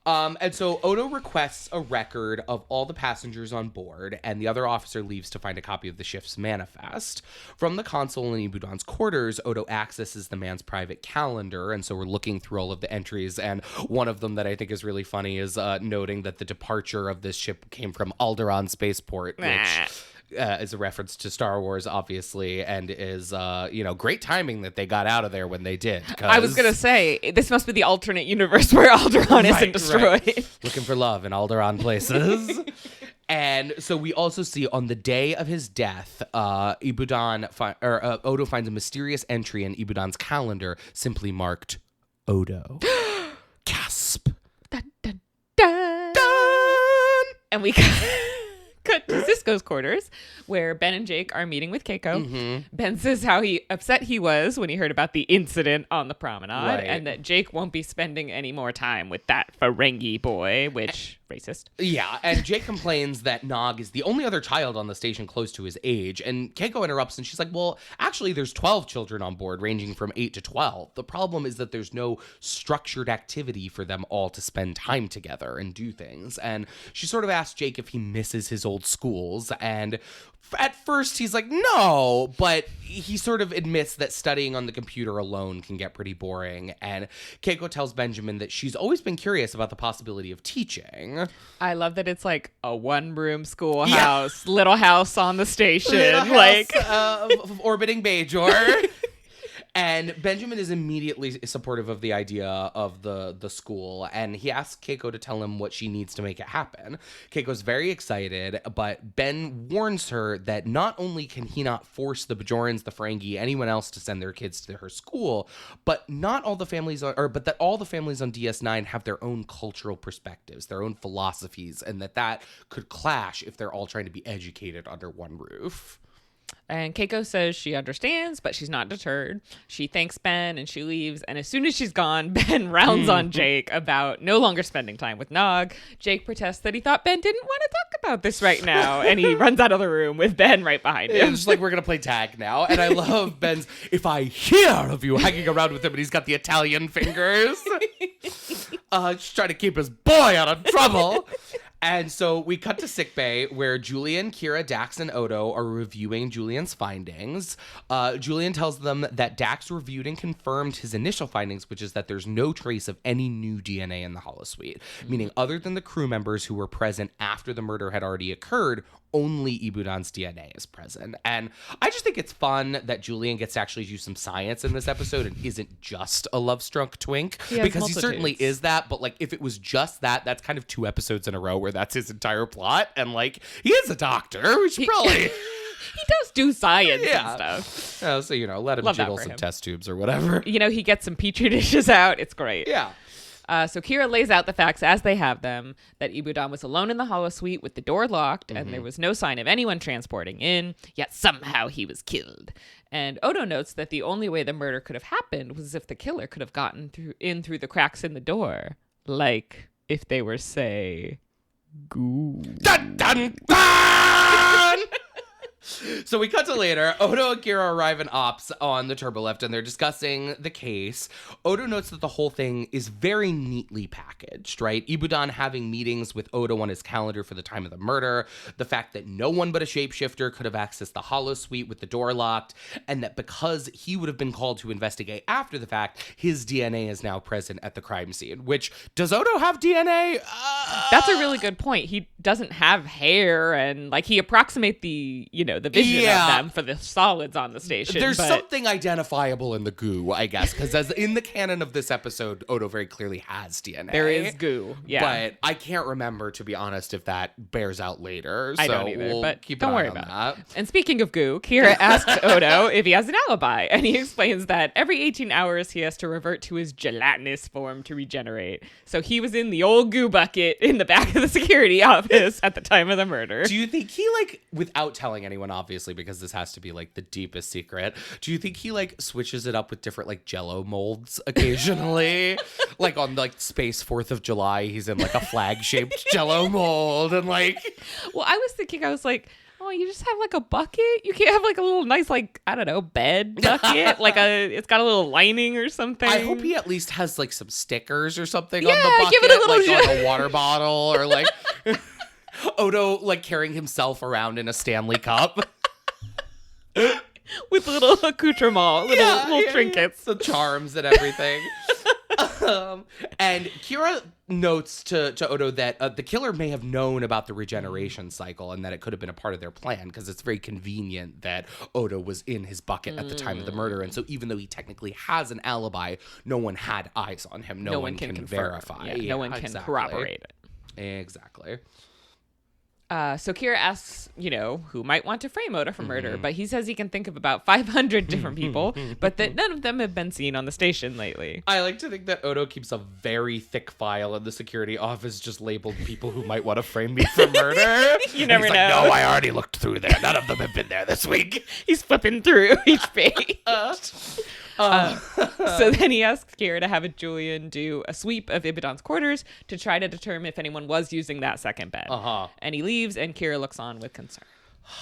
And so Odo requests a record of all the passengers on board, and the other officer leaves to find a copy of the ship's manifest. From the console in Ibudan's quarters, Odo accesses the man's private calendar, and so we're looking through all of the entries, and one of them that I think is really funny is noting that the departure of this ship came from Alderaan Spaceport, which... is a reference to Star Wars, obviously, and is, great timing that they got out of there when they did. I was going to say, this must be the alternate universe where Alderaan isn't destroyed. Right. Looking for love in Alderaan places. And so we also see on the day of his death, Odo finds a mysterious entry in Ibudan's calendar, simply marked Odo. Gasp. Dun, dun, dun. Dun. And we cut to Cisco's quarters, where Ben and Jake are meeting with Keiko. Ben says how upset he was when he heard about the incident on the promenade, and that Jake won't be spending any more time with that Ferengi boy, which Racist. Yeah, and Jake complains that Nog is the only other child on the station close to his age, and Keiko interrupts and she's like, well, actually there's 12 children on board ranging from 8 to 12. The problem is that there's no structured activity for them all to spend time together and do things. And she sort of asks Jake if he misses his old schools, and at first he's like, no, but he sort of admits that studying on the computer alone can get pretty boring. And Keiko tells Benjamin that she's always been curious about the possibility of teaching. I love that it's like a one-room schoolhouse, little house on the station, Orbiting Bajor. And Benjamin is immediately supportive of the idea of the school, and he asks Keiko to tell him what she needs to make it happen. Keiko's very excited, but Ben warns her that not only can he not force the Bajorans, the Ferengi, anyone else to send their kids to her school, but that all the families on DS9 have their own cultural perspectives, their own philosophies, and that could clash if they're all trying to be educated under one roof. And Keiko says she understands, but she's not deterred. She thanks Ben and she leaves. And as soon as she's gone, Ben rounds on Jake about no longer spending time with Nog. Jake protests that he thought Ben didn't want to talk about this right now. And he runs out of the room with Ben right behind him. It's like, we're going to play tag now. And I love Ben's, if I hear of you hanging around with him, and he's got the Italian fingers. Just trying to keep his boy out of trouble. And so we cut to sickbay where Julian, Kira, Dax, and Odo are reviewing Julian's findings. Julian tells them that Dax reviewed and confirmed his initial findings, which is that there's no trace of any new DNA in the holosuite, meaning other than the crew members who were present after the murder had already occurred, only Ibudan's DNA is present. And I just think it's fun that Julian gets to actually use some science in this episode and isn't just a love-struck twink, because he certainly is that. But like, if it was just that, that's kind of 2 episodes in a row where that's his entire plot. And like, he is a doctor. We should probably... He does do science and stuff. So, let him jiggle some test tubes or whatever. He gets some petri dishes out. It's great. Yeah. So Kira lays out the facts as they have them, that Ibudan was alone in the holosuite with the door locked, and there was no sign of anyone transporting in, yet somehow he was killed. And Odo notes that the only way the murder could have happened was if the killer could have gotten through the cracks in the door. Like, if they were, say, goo. Dun, dun, dun! So we cut to later. Odo and Kira arrive in Ops on the turbolift, and they're discussing the case. Odo notes that the whole thing is very neatly packaged, right? Ibudan having meetings with Odo on his calendar for the time of the murder, the fact that no one but a shapeshifter could have accessed the holosuite with the door locked, and that because he would have been called to investigate after the fact, his DNA is now present at the crime scene. Which, does Odo have DNA? That's a really good point. He doesn't have hair, and like, he approximates the vision of them for the solids on the station. There's something identifiable in the goo, I guess, because as in the canon of this episode, Odo very clearly has DNA. There is goo, yeah. But I can't remember, to be honest, if that bears out later. I don't either, we'll but keep don't an worry eye on about that. it. And speaking of goo, Kira asks Odo if he has an alibi, and he explains that every 18 hours he has to revert to his gelatinous form to regenerate. So he was in the old goo bucket in the back of the security office at the time of the murder. Do you think he, like, without telling anyone, obviously, because this has to be like the deepest secret, do you think he like switches it up with different like Jello molds occasionally? Like on like Space 4th of July, he's in like a flag shaped Jello mold, and like, well, I was thinking, I was like, oh, you just have like a bucket? You can't have like a little nice, like, I don't know, bed bucket? It's got a little lining or something. I hope he at least has like some stickers or something on the bucket. Give it a little like on a water bottle, or like Odo like carrying himself around in a Stanley cup. With little accoutrement, little trinkets. The charms and everything. And Kira notes to Odo that the killer may have known about the regeneration cycle and that it could have been a part of their plan, because it's very convenient that Odo was in his bucket at the time of the murder. And so even though he technically has an alibi, no one had eyes on him. No one can verify. Yeah, no one can corroborate it. Exactly. So Kira asks, who might want to frame Odo for murder, but he says he can think of about 500 different people, but that none of them have been seen on the station lately. I like to think that Odo keeps a very thick file in the security office just labeled people who might want to frame me for murder. You never know. Like, no, I already looked through there. None of them have been there this week. He's flipping through each page. So then he asks Kira to have Julian do a sweep of Ibadan's quarters to try to determine if anyone was using that second bed. And he leaves, and Kira looks on with concern.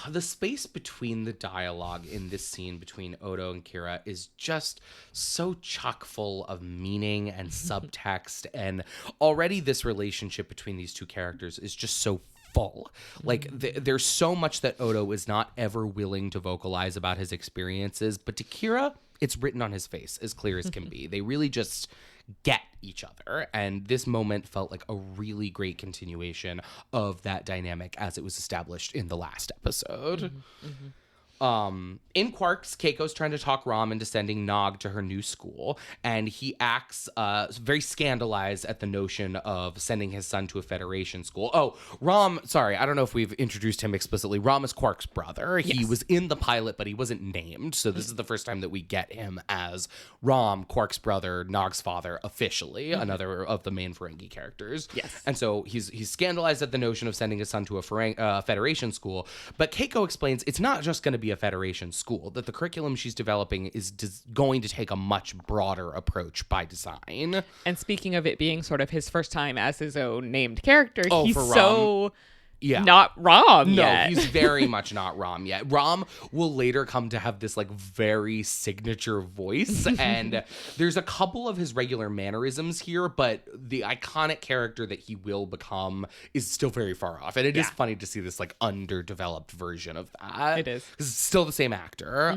The space between the dialogue in this scene between Odo and Kira is just so chock full of meaning and subtext. And already this relationship between these two characters is just so full. Like there's so much that Odo is not ever willing to vocalize about his experiences. But to Kira, it's written on his face as clear as can be. They really just get each other, and this moment felt like a really great continuation of that dynamic as it was established in the last episode. In Quarks, Keiko's trying to talk Rom into sending Nog to her new school, and he acts very scandalized at the notion of sending his son to a Federation school. Oh, Rom, sorry, I don't know if we've introduced him explicitly. Rom is Quark's brother. Yes. He was in the pilot, but he wasn't named, so this is the first time that we get him as Rom, Quark's brother, Nog's father, officially, another of the main Ferengi characters. Yes. And so he's scandalized at the notion of sending his son to a Federation school, but Keiko explains it's not just going to be a Federation school, that the curriculum she's developing is going to take a much broader approach by design. And speaking of it being sort of his first time as his own named character, he's for Rom. So not Rom yet. No, he's very much not Rom yet. Rom will later come to have this like very signature voice, and there's a couple of his regular mannerisms here, but the iconic character that he will become is still very far off. And it is funny to see this like underdeveloped version of that. It is. 'Cause it's still the same actor.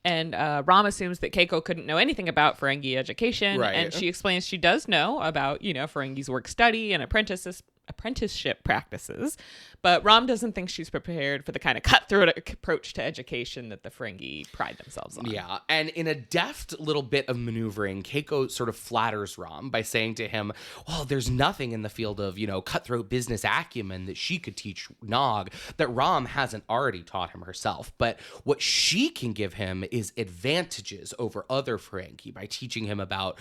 And Rom assumes that Keiko couldn't know anything about Ferengi education, and she explains she does know about, Ferengi's work study and apprenticeship practices, but Rom doesn't think she's prepared for the kind of cutthroat approach to education that the Ferengi pride themselves on. Yeah, and in a deft little bit of maneuvering, Keiko sort of flatters Rom by saying to him, well, there's nothing in the field of, cutthroat business acumen that she could teach Nog that Rom hasn't already taught him herself. But what she can give him is advantages over other Ferengi by teaching him about,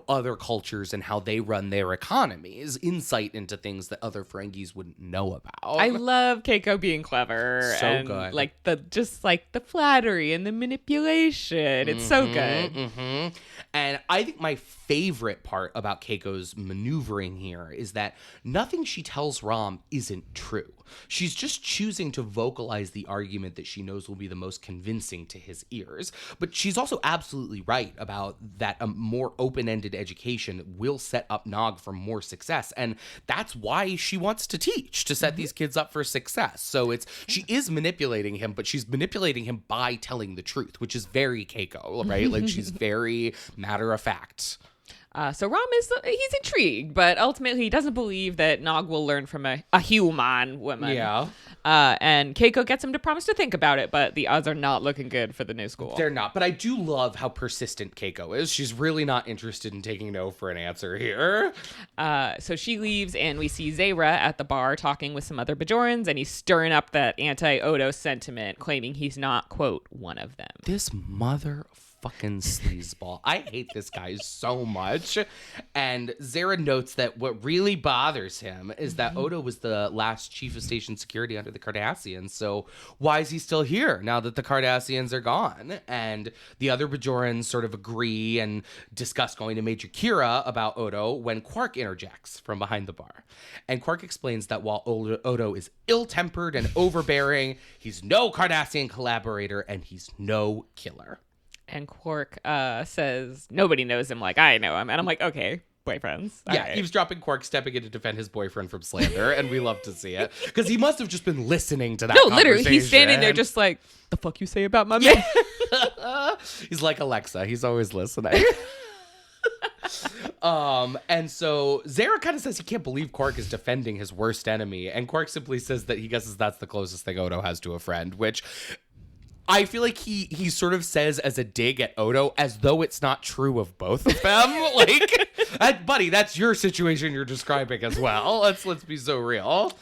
other cultures and how they run their economies, insight into things that other Ferengis wouldn't know about. I love Keiko being clever. So and good. The flattery and the manipulation. It's so good. And I think my favorite part about Keiko's maneuvering here is that nothing she tells Rom isn't true. She's just choosing to vocalize the argument that she knows will be the most convincing to his ears. But she's also absolutely right about that a more open-ended education will set up Nog for more success. And that's why she wants to teach, to set these kids up for success. So she is manipulating him, but she's manipulating him by telling the truth, which is very Keiko, right? Like she's very matter of fact. So Rom he's intrigued, but ultimately he doesn't believe that Nog will learn from a human woman. Yeah. And Keiko gets him to promise to think about it, but the odds are not looking good for the new school. They're not, but I do love how persistent Keiko is. She's really not interested in taking no for an answer here. So she leaves, and we see Zayra at the bar talking with some other Bajorans, and he's stirring up that anti-Odo sentiment, claiming he's not, quote, one of them. This fucking sleazeball. I hate this guy so much. And Zara notes that what really bothers him is that Odo was the last chief of station security under the Cardassians. So why is he still here now that the Cardassians are gone? And the other Bajorans sort of agree and discuss going to Major Kira about Odo when Quark interjects from behind the bar. And Quark explains that while Odo is ill-tempered and overbearing, he's no Cardassian collaborator and he's no killer. And Quark says, nobody knows him like I know him. And I'm like, okay, boyfriends. Yeah, right. Eavesdropping Quark stepping in to defend his boyfriend from slander, and we love to see it. Because he must have just been listening to that conversation. Literally, he's standing there just like, the fuck you say about my man? He's like Alexa. He's always listening. And so Zara kind of says he can't believe Quark is defending his worst enemy. And Quark simply says that he guesses that's the closest thing Odo has to a friend, which I feel like he sort of says as a dig at Odo as though it's not true of both of them. Like, buddy, that's your situation you're describing as well. Let's be so real.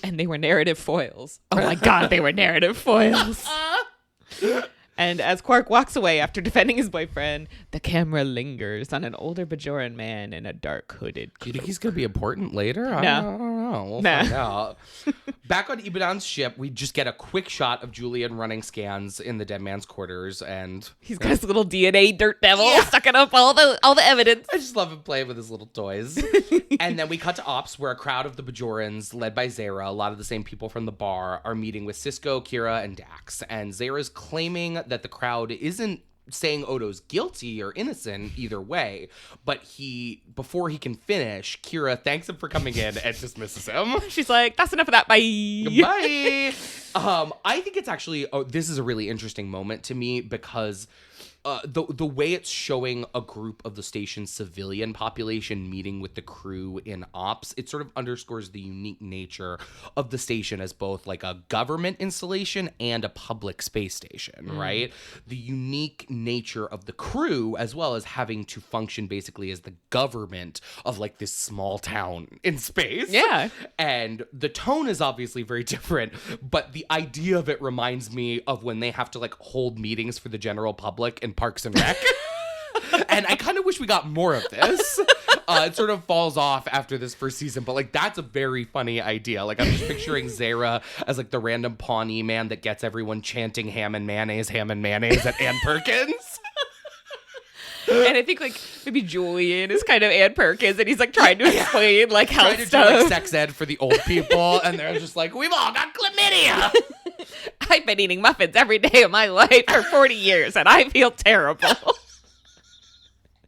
And they were narrative foils. Oh my God, they were narrative foils. And as Quark walks away after defending his boyfriend, the camera lingers on an older Bajoran man in a dark hooded coat. Do you think he's going to be important later? No. know. We'll Nah. find out. Back on Ibudan's ship, we just get a quick shot of Julian running scans in the dead man's quarters, and He's got his little DNA dirt devil sucking up all the evidence. I just love him playing with his little toys. And then we cut to Ops, where a crowd of the Bajorans, led by Zara, a lot of the same people from the bar, are meeting with Cisco, Kira, and Dax. And Zara's claiming that the crowd isn't saying Odo's guilty or innocent either way, but before he can finish, Kira thanks him for coming in and dismisses him. She's like, that's enough of that. Bye. Bye. I think it's actually, this is a really interesting moment to me because the way it's showing a group of the station's civilian population meeting with the crew in Ops, it sort of underscores the unique nature of the station as both like a government installation and a public space station, right? The unique nature of the crew, as well as having to function basically as the government of like this small town in space. Yeah. And the tone is obviously very different, but the idea of it reminds me of when they have to like hold meetings for the general public in Parks and Rec. And I kind of wish we got more of this. It sort of falls off after this first season, but like that's a very funny idea. Like I'm just picturing Zara as like the random Pawnee man that gets everyone chanting ham and mayonnaise at Ann Perkins. And I think like maybe Julian is kind of Ann Perkins, and he's like trying to explain like health Trying to stuff. do like sex ed for the old people, and they're just like, we've all got chlamydia. I've been eating muffins every day of my life for 40 years, and I feel terrible.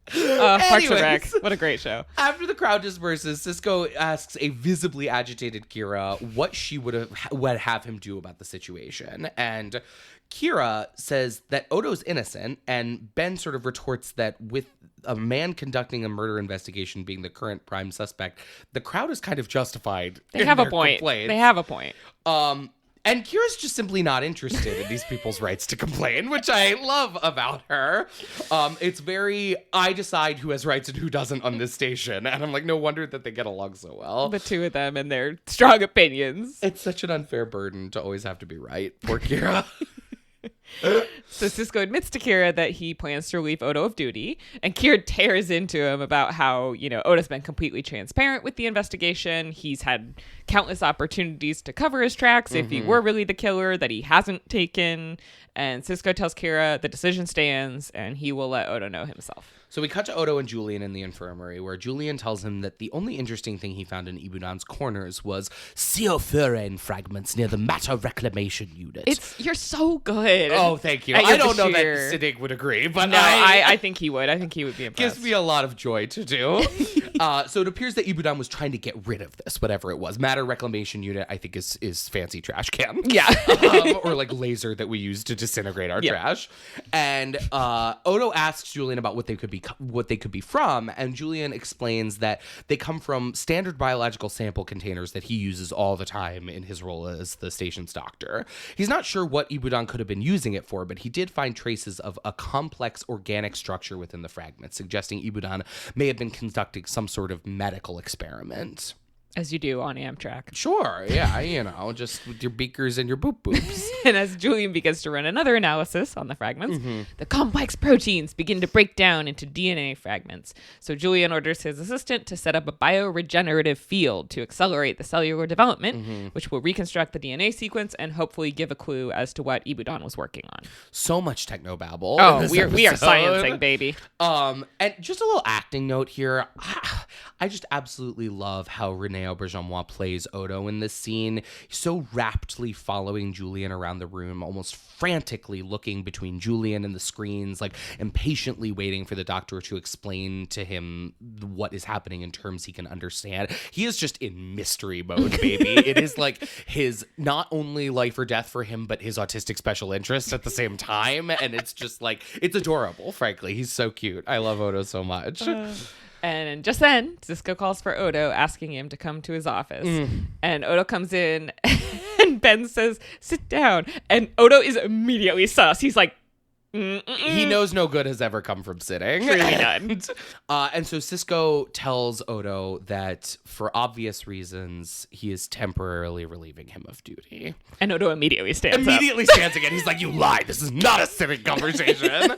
Parks and Rec. Anyways. What a great show. After the crowd disperses, Cisco asks a visibly agitated Kira what she would have him do about the situation. And Kira says that Odo's innocent, and Ben sort of retorts that with a man conducting a murder investigation being the current prime suspect, the crowd is kind of justified. They have a point. They have a point. And Kira's just simply not interested in these people's rights to complain, which I love about her. It's very, I decide who has rights and who doesn't on this station. And I'm like, no wonder that they get along so well. The two of them and their strong opinions. It's such an unfair burden to always have to be right. Poor Kira. So Cisco admits to Kira that he plans to relieve Odo of duty, and Kira tears into him about how, Odo's been completely transparent with the investigation. He's had countless opportunities to cover his tracks if he were really the killer that he hasn't taken. And Cisco tells Kira the decision stands, and he will let Odo know himself. So we cut to Odo and Julian in the infirmary, where Julian tells him that the only interesting thing he found in Ibudan's corners was seophorane fragments near the matter reclamation unit. You're so good. Oh, thank you. At I your don't know that Bashir. Siddig would agree, but No, I think he would. I think he would be impressed. gives me a lot of joy to do. So it appears that Ibudan was trying to get rid of this, whatever it was. Matter reclamation unit, I think, is fancy trash can. Yeah. Or like laser that we use to disintegrate our trash. And Odo asks Julian about what they could be from, and Julian explains that they come from standard biological sample containers that he uses all the time in his role as the station's doctor. He's not sure what Ibudan could have been using it for, but he did find traces of a complex organic structure within the fragments, suggesting Ibudan may have been conducting some sort of medical experiment. As you do on Amtrak. Sure, yeah, just with your beakers and your boop-boops. And as Julian begins to run another analysis on the fragments, the complex proteins begin to break down into DNA fragments. So Julian orders his assistant to set up a bioregenerative field to accelerate the cellular development, which will reconstruct the DNA sequence and hopefully give a clue as to what Ibudan was working on. So much technobabble. Oh, in this we are episode. sciencing, baby. And just a little acting note here. I just absolutely love how Rene Auberjonois plays Odo in this scene. He's so raptly following Julian around the room, almost frantically looking between Julian and the screens, like impatiently waiting for the doctor to explain to him what is happening in terms he can understand. He is just in mystery mode, baby. It is like his not only life or death for him, but his autistic special interest at the same time. And it's just like, it's adorable, frankly. He's so cute. I love Odo so much. And just then, Cisco calls for Odo, asking him to come to his office. And Odo comes in, and Ben says, sit down. And Odo is immediately sus. He's like, He knows no good has ever come from sitting. Truly none. And so Cisco tells Odo that for obvious reasons, he is temporarily relieving him of duty. And Odo immediately stands up. Immediately stands again. He's like, you lied. This is not a civic conversation.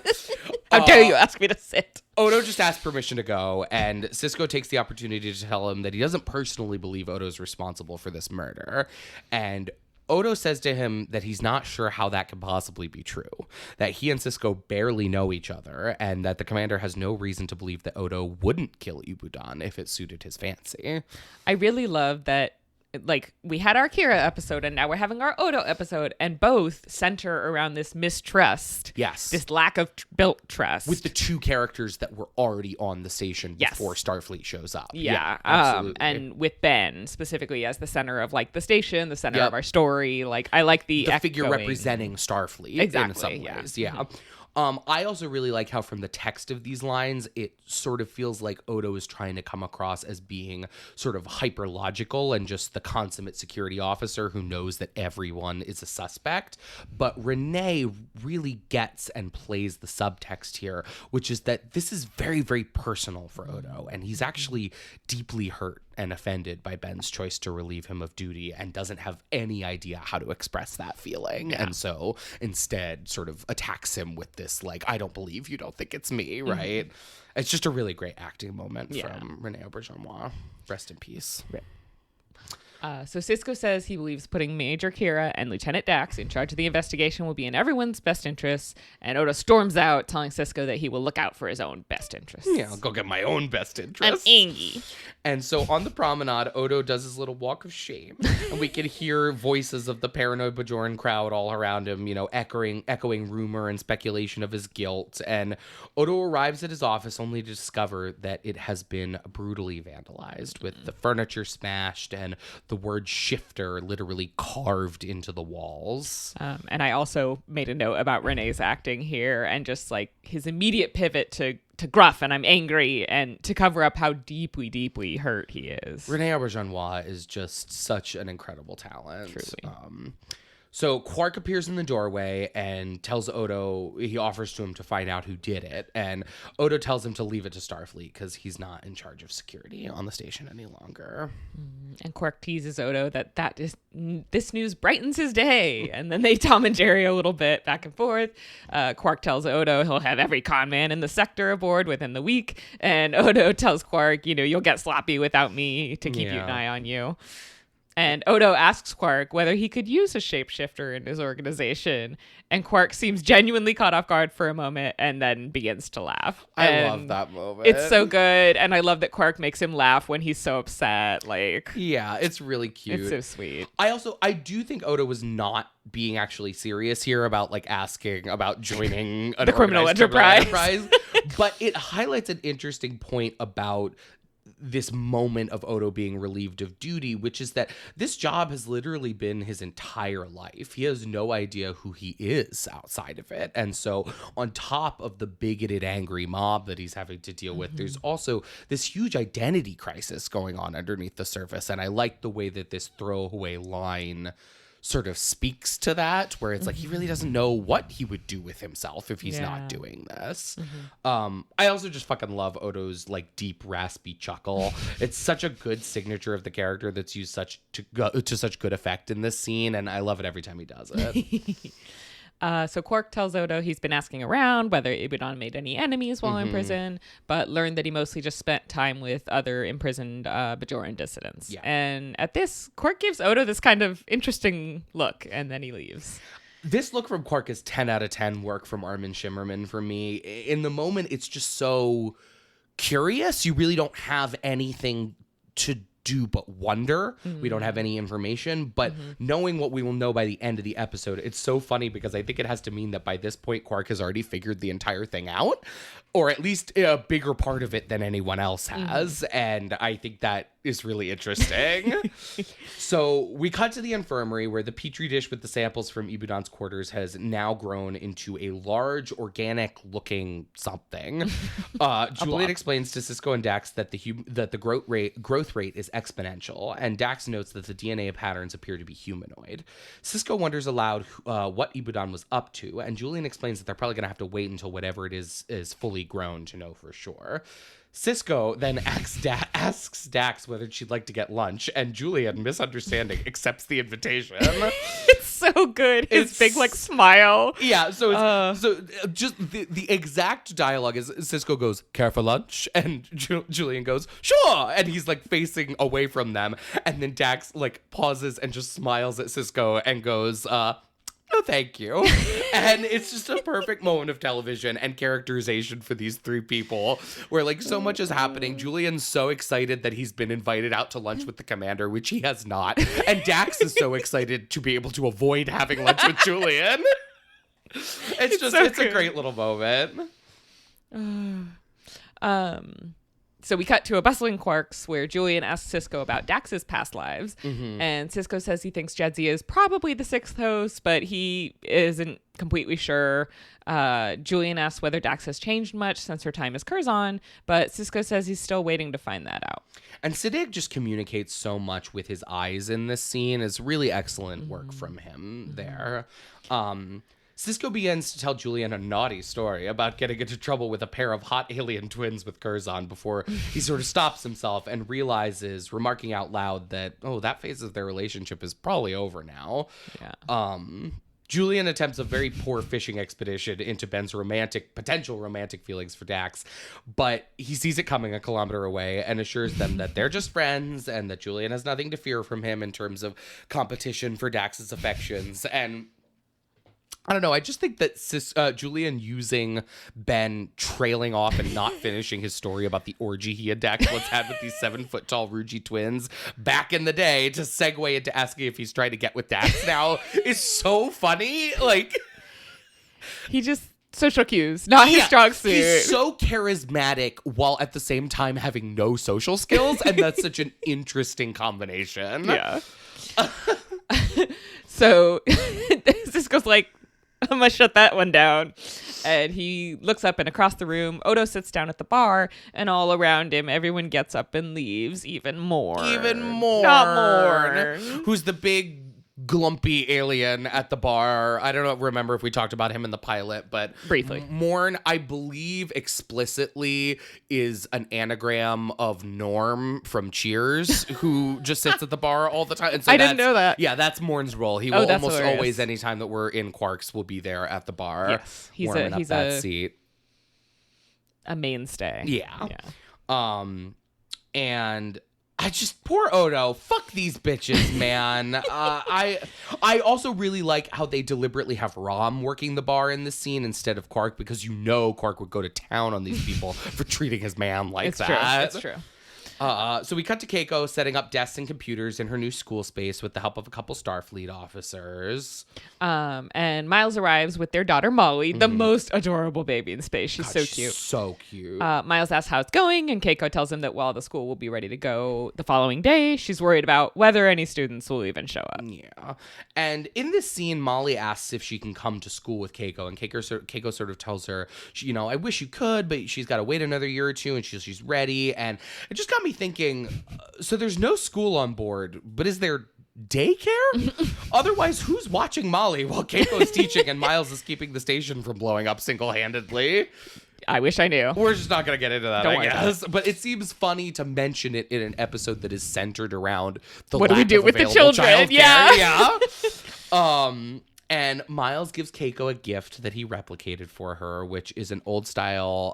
How dare you ask me to sit? Odo just asked permission to go, and Cisco takes the opportunity to tell him that he doesn't personally believe Odo's responsible for this murder. And Odo says to him that he's not sure how that could possibly be true, that he and Cisco barely know each other, and that the commander has no reason to believe that Odo wouldn't kill Ibudan if it suited his fancy. I really love that. Like, we had our Kira episode and now we're having our Odo episode, and both center around this mistrust. Yes. This lack of built trust. With the two characters that were already on the station before Starfleet shows up. Yeah, absolutely. And with Ben specifically as the center of, like, the station, the center of our story. Like, I like the figure representing Starfleet in some ways. Yeah. Mm-hmm. I also really like how from the text of these lines, it sort of feels like Odo is trying to come across as being sort of hyper logical and just the consummate security officer who knows that everyone is a suspect. But Renee really gets and plays the subtext here, which is that this is very, very personal for Odo. And he's actually deeply hurt and offended by Ben's choice to relieve him of duty and doesn't have any idea how to express that feeling. Yeah. And so instead sort of attacks him with this, like, I don't believe you don't think it's me, right? Mm-hmm. It's just a really great acting moment from Rene Auberjonois. Rest in peace. Right. So Cisco says he believes putting Major Kira and Lieutenant Dax in charge of the investigation will be in everyone's best interests, and Odo storms out, telling Cisco that he will look out for his own best interests. Yeah, I'll go get my own best interests. I'm angry. And so on the promenade, Odo does his little walk of shame, and we can hear voices of the paranoid Bajoran crowd all around him, you know, echoing rumor and speculation of his guilt. And Odo arrives at his office only to discover that it has been brutally vandalized, with the furniture smashed and the word shifter literally carved into the walls. And I also made a note about Renee's acting here and just like his immediate pivot to gruff and I'm angry, and to cover up how deeply, deeply hurt he is. Rene Auberjonois is just such an incredible talent. Truly. So Quark appears in the doorway and tells Odo, he offers to him to find out who did it. And Odo tells him to leave it to Starfleet because he's not in charge of security on the station any longer. And Quark teases Odo that this news brightens his day. And then they Tom and Jerry a little bit back and forth. Quark tells Odo he'll have every con man in the sector aboard within the week. And Odo tells Quark, you know, you'll get sloppy without me to keep an eye on you. And Odo asks Quark whether he could use a shapeshifter in his organization. And Quark seems genuinely caught off guard for a moment and then begins to laugh. I love that moment. It's so good. And I love that Quark makes him laugh when he's so upset. Like, yeah, it's really cute. It's so sweet. I do think Odo was not being actually serious here about like asking about joining the criminal enterprise. But it highlights an interesting point about this moment of Odo being relieved of duty, which is that this job has literally been his entire life. He has no idea who he is outside of it. And so on top of the bigoted, angry mob that he's having to deal with, there's also this huge identity crisis going on underneath the surface. And I like the way that this throwaway line sort of speaks to that, where it's like he really doesn't know what he would do with himself if he's not doing this. I also just fucking love Odo's like deep raspy chuckle. It's such a good signature of the character that's used to such good effect in this scene, and I love it every time he does it. So Quark tells Odo he's been asking around whether Ibudan made any enemies while in prison, but learned that he mostly just spent time with other imprisoned Bajoran dissidents. Yeah. And at this, Quark gives Odo this kind of interesting look, and then he leaves. This look from Quark is 10 out of 10 work from Armin Shimmerman for me. In the moment, it's just so curious. You really don't have anything to do but wonder. We don't have any information, but knowing what we will know by the end of the episode, it's so funny because I think it has to mean that by this point Quark has already figured the entire thing out, or at least a bigger part of it than anyone else has. And I think that is really interesting. So we cut to the infirmary where the petri dish with the samples from Ibudan's quarters has now grown into a large organic looking something. Julian explains to Cisco and Dax that the growth rate is exponential, and Dax notes that the DNA patterns appear to be humanoid. Cisco wonders aloud what Ibudan was up to, and Julian explains that they're probably going to have to wait until whatever it is fully grown to know for sure. Cisco then asks Dax whether she'd like to get lunch, and Julian, misunderstanding, accepts the invitation. It's so good. His It's- big like smile. Yeah, so just the exact dialogue is Cisco goes, "Care for lunch?" and Julian goes, "Sure," and he's like facing away from them, and then Dax like pauses and just smiles at Cisco and goes, "No, thank you." And it's just a perfect moment of television and characterization for these three people where like so much is happening. Julian's so excited that he's been invited out to lunch with the commander, which he has not. And Dax is so excited to be able to avoid having lunch with Julian. It's just, so it's a good. great little moment. So we cut to a bustling Quarks where Julian asks Cisco about Dax's past lives. And Cisco says he thinks Jedzia is probably the sixth host, but he isn't completely sure. Julian asks whether Dax has changed much since her time as Curzon, but Cisco says he's still waiting to find that out. And Siddig just communicates so much with his eyes in this scene. It's really excellent work from him there. Cisco begins to tell Julian a naughty story about getting into trouble with a pair of hot alien twins with Curzon before he sort of stops himself and realizes, remarking out loud that, oh, that phase of their relationship is probably over now. Yeah. Julian attempts a very poor fishing expedition into Ben's potential romantic feelings for Dax, but he sees it coming a kilometer away and assures them that they're just friends and that Julian has nothing to fear from him in terms of competition for Dax's affections. And I don't know. I just think that Julian using Ben trailing off and not finishing his story about the orgy he and Dax once had with these 7-foot-tall Rugy twins back in the day to segue into asking if he's trying to get with Dax now is so funny. Like, He just social cues, not his strong suit. He's so charismatic while at the same time having no social skills, and that's such an interesting combination. Yeah. So Cisco's like, I'm gonna shut that one down. And he looks up, and across the room, Odo sits down at the bar, and all around him, everyone gets up and leaves. Even more. Not more. Who's the big glumpy alien at the bar? I don't remember if we talked about him in the pilot, but Briefly. Morn, I believe explicitly is an anagram of Norm from Cheers, who just sits at the bar all the time. And so I didn't know that. Yeah, that's Morn's role. He will that's almost hilarious. always, anytime that we're in Quarks, will be there at the bar. Yes. warming up that seat. A mainstay. Yeah. Yeah. And I just, poor Odo, fuck these bitches, man. I also really like how they deliberately have Rom working the bar in this scene instead of Quark, because you know Quark would go to town on these people for treating his man like It's that. true. It's true. So we cut to Keiko setting up desks and computers in her new school space with the help of a couple Starfleet officers. And Miles arrives with their daughter Molly, the most adorable baby in space. She's so cute. So cute. Miles asks how it's going, and Keiko tells him that while the school will be ready to go the following day, she's worried about whether any students will even show up. Yeah. And in this scene, Molly asks if she can come to school with Keiko, and Keiko sort of tells her, I wish you could, but she's got to wait another year or two, and she's ready. And it just got me thinking, so there's no school on board, but is there daycare? Otherwise, who's watching Molly while Keiko's teaching and Miles is keeping the station from blowing up single-handedly? I wish I knew. We're just not going to get into that, Don't I worry about guess. But it seems funny to mention it in an episode that is centered around the What do we lack do of with the available children? childcare. Yeah. And Miles gives Keiko a gift that he replicated for her, which is an old-style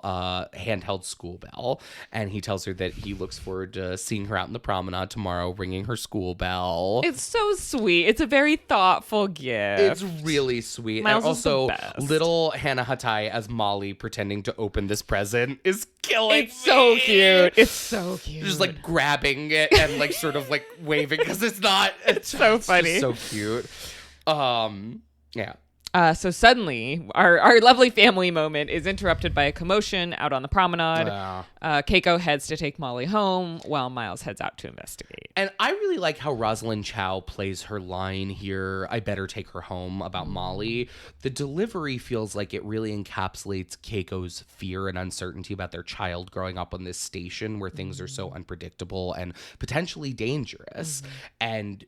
handheld school bell. And he tells her that he looks forward to seeing her out in the promenade tomorrow, ringing her school bell. It's so sweet. It's a very thoughtful gift. It's really sweet. Miles and is the also, best. little Hannah Hatai as Molly pretending to open this present is killing It's so me. cute. It's so cute. Just like grabbing it and like sort of like waving because it's not. It's so just funny. so cute. Yeah. So suddenly, our lovely family moment is interrupted by a commotion out on the promenade. Keiko heads to take Molly home while Miles heads out to investigate. And I really like how Rosalind Chow plays her line here, I better take her home, about Molly. The delivery feels like it really encapsulates Keiko's fear and uncertainty about their child growing up on this station where things are so unpredictable and potentially dangerous. And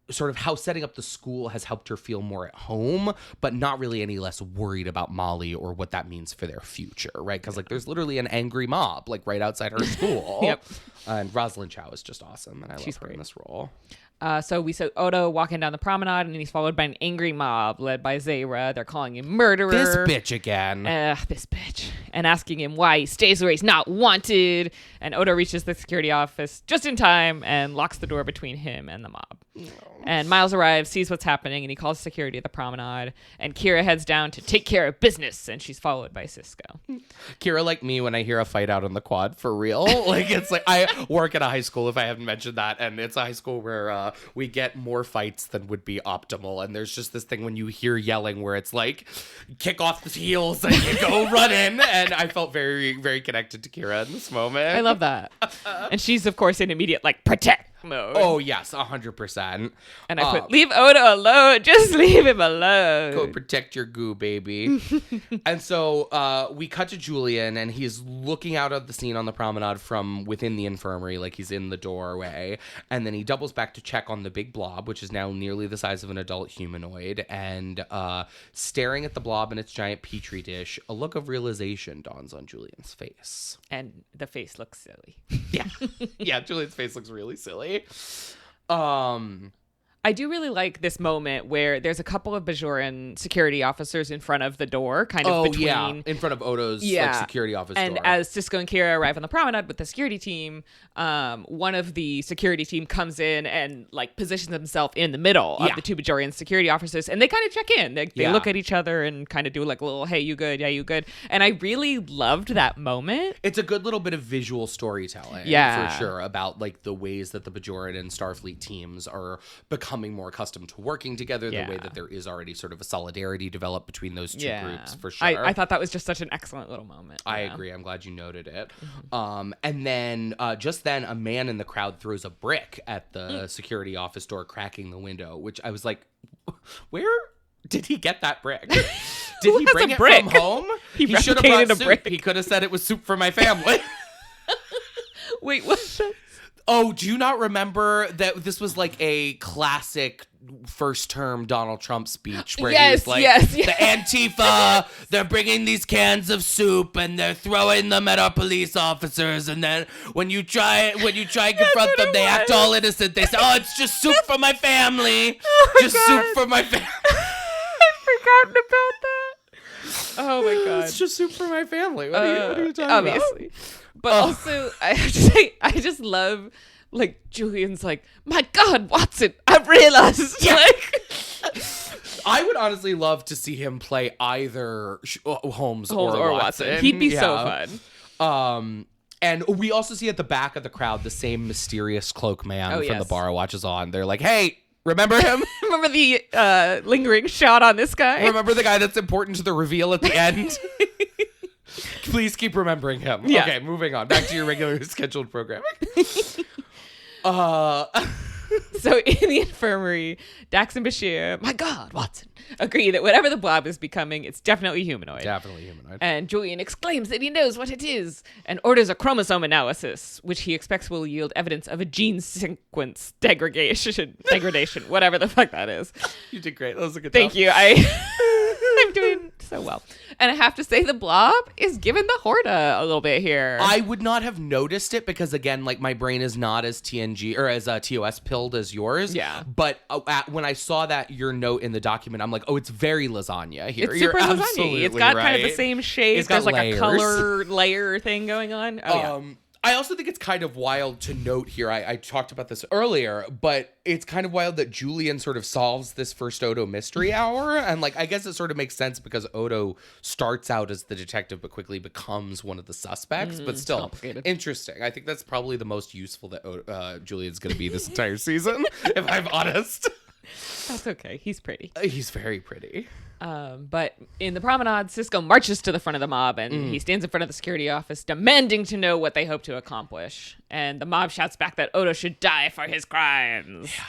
sort of how setting up the school has helped her feel more at home, but not really any less worried about Molly or what that means for their future, right? Because like there's literally an angry mob like right outside her school. Yep. And Rosalind Chow is just awesome, and I love her great. in this role. So we saw Odo walking down the promenade, and he's followed by an angry mob led by Zayra. They're calling him murderer. This bitch again. This bitch. And asking him why he stays where he's not wanted. And Odo reaches the security office just in time and locks the door between him and the mob. No. And Miles arrives, sees what's happening, and he calls security at the promenade. And Kira heads down to take care of business, and she's followed by Cisco. Kira, like me, when I hear a fight out on the quad, for real. Like, it's like, I work at a high school, if I haven't mentioned that, and it's a high school where we get more fights than would be optimal. And there's just this thing when you hear yelling where it's like, kick off the heels and you go run in. And I felt very, very connected to Kira in this moment. I love that. And she's, of course, in immediate, like, protect mode. Oh, yes, 100%. And I put, leave Odo alone. Just leave him alone. Go protect your goo, baby. And so we cut to Julian, and he's looking out at the scene on the promenade from within the infirmary, like he's in the doorway. And then he doubles back to check on the big blob, which is now nearly the size of an adult humanoid. And staring at the blob in its giant petri dish, a look of realization dawns on Julian's face. And the face looks silly. Yeah. Yeah, Julian's face looks really silly. I do really like this moment where there's a couple of Bajoran security officers in front of the door, kind of between... in front of Odo's like, security office and door. as Cisco and Kira arrive on the promenade with the security team, one of the security team comes in and like positions himself in the middle of the two Bajoran security officers, and they kind of check in. They look at each other and kind of do like a little, hey, you good? Yeah, you good? And I really loved that moment. It's a good little bit of visual storytelling, for sure, about like the ways that the Bajoran and Starfleet teams are becoming more accustomed to working together, the way that there is already sort of a solidarity developed between those two groups, for sure. I thought that was just such an excellent little moment. I agree. I'm glad you noted it. And then just then a man in the crowd throws a brick at the security office door, cracking the window, which I was like, where did he get that brick? Did he bring it from home? He should have brought soup. Brick. He could have said it was soup for my family. Wait, what's that? Oh, do you not remember that this was like a classic first term Donald Trump speech where he was like, the Antifa, they're bringing these cans of soup and they're throwing them at our police officers, and then when you try and confront them, they act all innocent. They say, oh, it's just soup for my family. Soup for my family. I'd forgotten about that. Oh my God. It's just soup for my family. What are you talking about? But also, I have to say, I just love, like, Julian's like, my God, Watson, I've realized. Yeah. Like, I would honestly love to see him play either Holmes or Watson. He'd be so fun. And we also see at the back of the crowd the same mysterious cloak man from the bar watches on. They're like, hey, remember him? Remember the lingering shot on this guy? Remember the guy that's important to the reveal at the end? Please keep remembering him. Yeah. Okay, moving on. Back to your regularly scheduled programming. So in the infirmary, Dax and Bashir, my God, Watson, agree that whatever the blob is becoming, it's definitely humanoid. Definitely humanoid. And Julian exclaims that he knows what it is and orders a chromosome analysis, which he expects will yield evidence of a gene sequence degradation, whatever the fuck that is. You did great. That was a good Thank you. I'm doing so well. And I have to say the blob is giving the Horta a little bit here. I would not have noticed it because, again, like my brain is not as TNG or as TOS pilled as yours. Yeah. But when I saw that your note in the document, I'm like, oh, it's very lasagna here. It's super lasagna. It's got kind of the same shape. There's like layers. A color layer thing going on. Oh, yeah. I also think it's kind of wild to note here. I talked about this earlier, but it's kind of wild that Julian sort of solves this first Odo mystery hour. And like, I guess it sort of makes sense because Odo starts out as the detective, but quickly becomes one of the suspects. But still, interesting. I think that's probably the most useful that Julian's going to be this entire season, if I'm honest. That's okay. He's pretty. He's very pretty. But in the promenade, Cisco marches to the front of the mob and he stands in front of the security office demanding to know what they hope to accomplish. And the mob shouts back that Odo should die for his crimes. Yeah.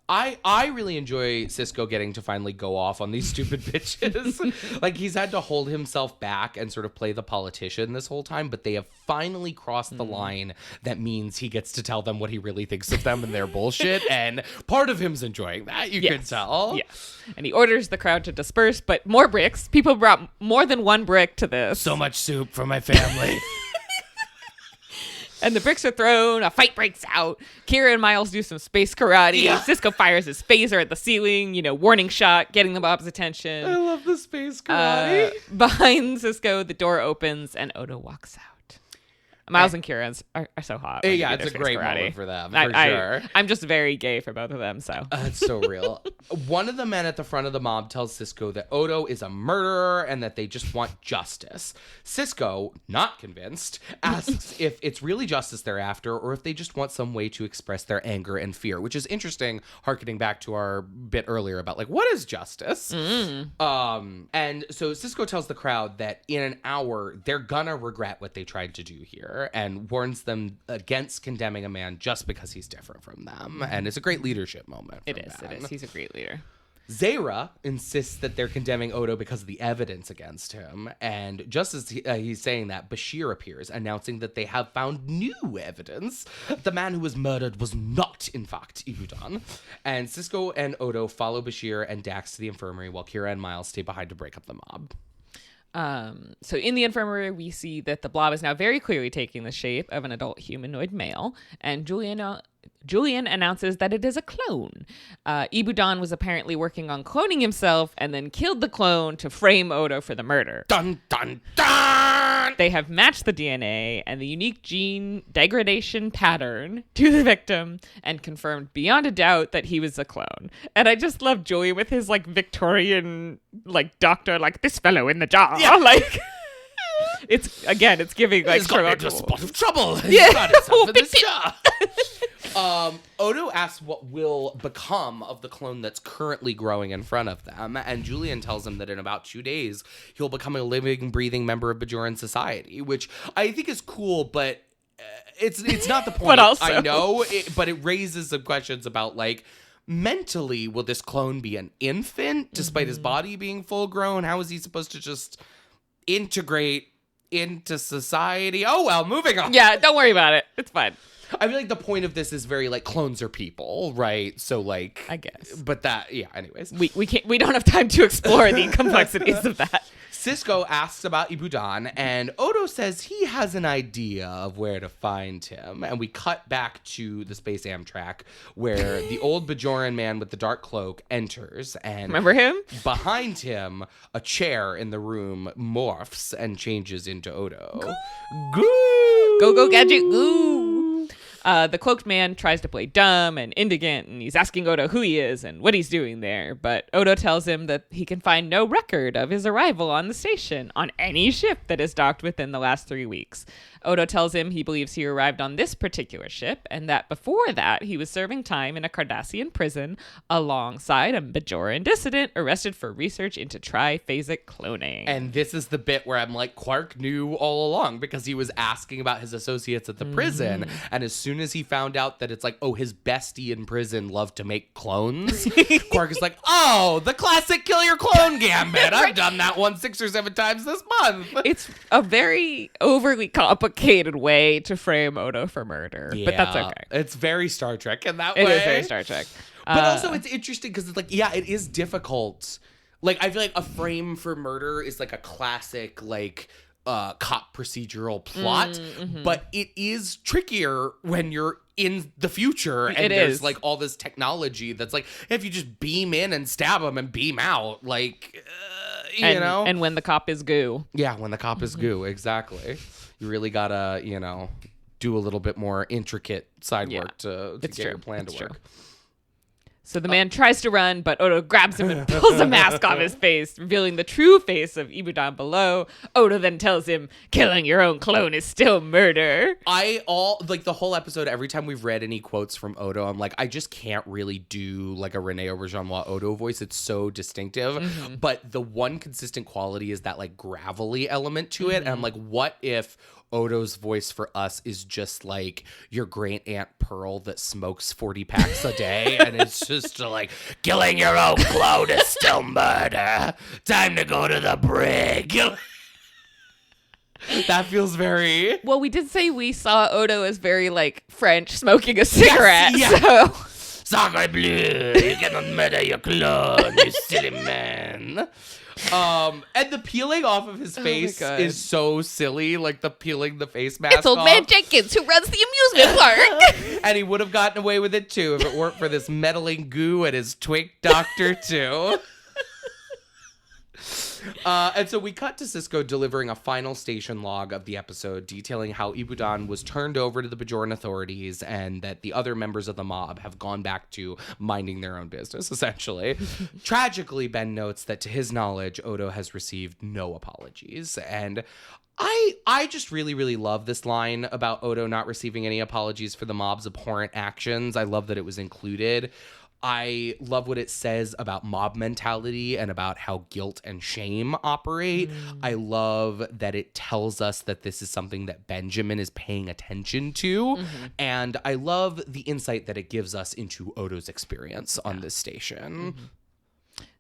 I really enjoy Cisco getting to finally go off on these stupid bitches. Like, he's had to hold himself back and sort of play the politician this whole time, but they have finally crossed the line that means he gets to tell them what he really thinks of them and their bullshit, and part of him's enjoying that, you can tell. Yes. And he orders the crowd to disperse, but more bricks. People brought more than one brick to this. So much soup for my family. And the bricks are thrown, a fight breaks out. Kira and Miles do some space karate. Yeah. Cisco fires his phaser at the ceiling, warning shot, getting the mob's attention. I love the space karate. Behind Cisco, the door opens and Odo walks out. Miles and Kira are so hot. when Yeah, they do it's a their great space karate. moment for them, for sure. I'm just very gay for both of them, so. It's so real. One of the men at the front of the mob tells Cisco that Odo is a murderer and that they just want justice. Cisco, not convinced, asks if it's really justice they're after or if they just want some way to express their anger and fear, which is interesting, harkening back to our bit earlier about, like, what is justice? And so Cisco tells the crowd that in an hour, they're gonna regret what they tried to do here, and warns them against condemning a man just because he's different from them. And it's a great leadership moment. It is. He's a great leader. Zayra insists that they're condemning Odo because of the evidence against him. And just as he's saying that, Bashir appears, announcing that they have found new evidence. The man who was murdered was not, in fact, Ibudan. And Cisco and Odo follow Bashir and Dax to the infirmary while Kira and Miles stay behind to break up the mob. So in the infirmary, we see that the blob is now very clearly taking the shape of an adult humanoid male, and Julian announces that it is a clone. Ibudan was apparently working on cloning himself and then killed the clone to frame Odo for the murder. Dun, dun, dun! They have matched the DNA and the unique gene degradation pattern to the victim and confirmed beyond a doubt that he was a clone. And I just love Julian with his, like, Victorian, like, doctor, like, this fellow in the jar. Yeah. Like, it's giving, like, He's got into a spot of trouble. Yeah. He's got himself in this jar. Odo asks what will become of the clone that's currently growing in front of them, and Julian tells him that in about 2 days, he'll become a living, breathing member of Bajoran society, which I think is cool, but it's not the point. But also. I know, but it raises some questions about, like, mentally, will this clone be an infant, despite his body being full-grown? How is he supposed to just integrate into society? Oh, well, moving on. Yeah, don't worry about it. It's fine. I feel like the point of this is very, like, clones are people, right? So, like, I guess. But that, yeah, anyways. We don't have time to explore the complexities of that. Cisco asks about Ibudan, and Odo says he has an idea of where to find him. And we cut back to the Space Amtrak, where the old Bajoran man with the dark cloak enters. And Remember him? behind him, a chair in the room morphs and changes into Odo. Goo! Go, Gadget, Goo! The cloaked man tries to play dumb and indigent, and he's asking Odo who he is and what he's doing there. But Odo tells him that he can find no record of his arrival on the station on any ship that is docked within the last 3 weeks. Odo tells him he believes he arrived on this particular ship, and that before that, he was serving time in a Cardassian prison alongside a Bajoran dissident arrested for research into triphasic cloning. And this is the bit where I'm like, Quark knew all along because he was asking about his associates at the prison. And as soon as he found out that it's like, oh, his bestie in prison loved to make clones, Quark is like, oh, the classic kill your clone gambit. I've done that one 6 or 7 times this month. It's a very overly complicated way to frame Odo for murder, but that's okay. It's very Star Trek in that way. It is very Star Trek. But also it's interesting because it's like, yeah, it is difficult. Like, I feel like a frame for murder is like a classic, like, cop procedural plot, but it is trickier when you're in the future and there's like all this technology that's like, if you just beam in and stab them and beam out, like, you know? And when the cop is goo. Yeah, when the cop is goo, exactly. You really gotta, do a little bit more intricate side work to get your plan to work. So the man tries to run, but Odo grabs him and pulls a mask off his face, revealing the true face of Ibudan below. Odo then tells him, killing your own clone is still murder. The whole episode, every time we've read any quotes from Odo, I'm like, I just can't really do like a Rene Auberjonois Odo voice. It's so distinctive. But the one consistent quality is that like gravelly element to it. And I'm like, what if Odo's voice for us is just like your great aunt Pearl that smokes 40 packs a day. And it's just like, killing your own clone is still murder. Time to go to the brig. That feels very... Well, we did say we saw Odo as very, like, French, smoking a cigarette. Yes, so... Sacre bleu, you cannot murder your clone, you silly man. And the peeling off of his face is so silly, like the peeling the face mask It's old off. man Jenkins who runs the amusement park. And he would have gotten away with it too if it weren't for this meddling goo and his twink doctor too. And so we cut to Cisco delivering a final station log of the episode detailing how Ibudan was turned over to the Bajoran authorities and that the other members of the mob have gone back to minding their own business, essentially. Tragically, Ben notes that to his knowledge, Odo has received no apologies. And I just really, really love this line about Odo not receiving any apologies for the mob's abhorrent actions. I love that it was included. I love what it says about mob mentality and about how guilt and shame operate. I love that it tells us that this is something that Benjamin is paying attention to. And I love the insight that it gives us into Odo's experience on this station.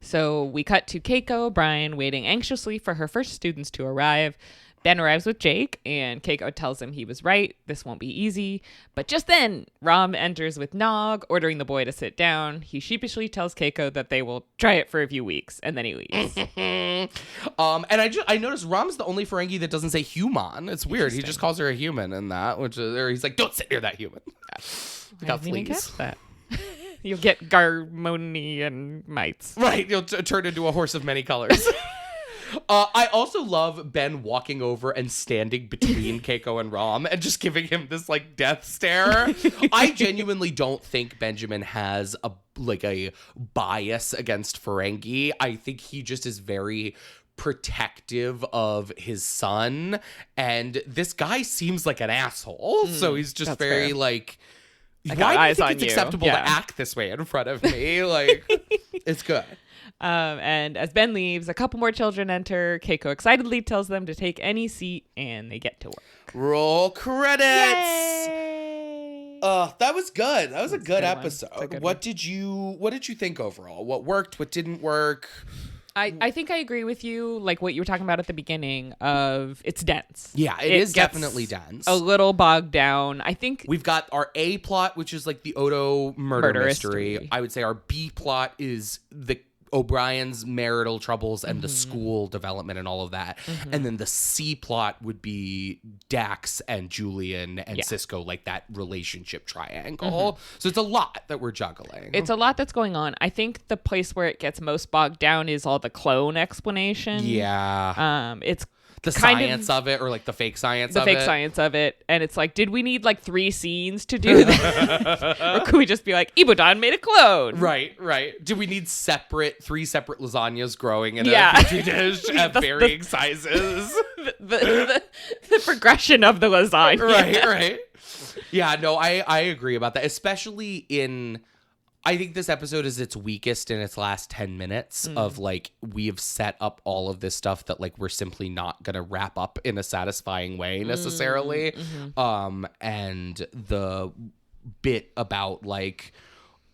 So we cut to Keiko O'Brien waiting anxiously for her first students to arrive. Ben arrives with Jake, and Keiko tells him he was right. This won't be easy. But just then, Ram enters with Nog, ordering the boy to sit down. He sheepishly tells Keiko that they will try it for a few weeks, and then he leaves. And I noticed Ram's the only Ferengi that doesn't say human. It's weird. He just calls her a human in that, or he's like, don't sit near that human. I didn't even catch that. You'll get Garmoni and mites. Right, you'll turn into a horse of many colors. I also love Ben walking over and standing between Keiko and Ram and just giving him this like death stare. I genuinely don't think Benjamin has a bias against Ferengi. I think he just is very protective of his son, and this guy seems like an asshole. So he's just very fair. Like, why do you think it's acceptable to act this way in front of me? Like, it's good. And as Ben leaves, a couple more children enter. Keiko excitedly tells them to take any seat, and they get to work. Roll credits. Yay! That was good. That was a good episode. Good what did you think overall? What worked? What didn't work? I think I agree with you, like what you were talking about at the beginning of it's dense. Yeah, it is definitely dense. A little bogged down. I think we've got our A plot, which is like the Odo murder mystery. I would say our B plot is the O'Brien's marital troubles and the school development and all of that. And then the C plot would be Dax and Julian and Cisco, like that relationship triangle. So it's a lot that we're juggling. It's a lot that's going on. I think the place where it gets most bogged down is all the clone explanation. Yeah. It's the science of it, or like the fake science of it. The fake science of it. And it's like, did we need like 3 scenes to do that? Or could we just be like, Ibudan made a clone? Right. Do we need 3 separate lasagnas growing in a petri dish at varying sizes? The progression of the lasagna. Right. Yeah, no, I agree about that. Especially I think this episode is its weakest in its last 10 minutes of like, we have set up all of this stuff that like we're simply not going to wrap up in a satisfying way necessarily. And the bit about like,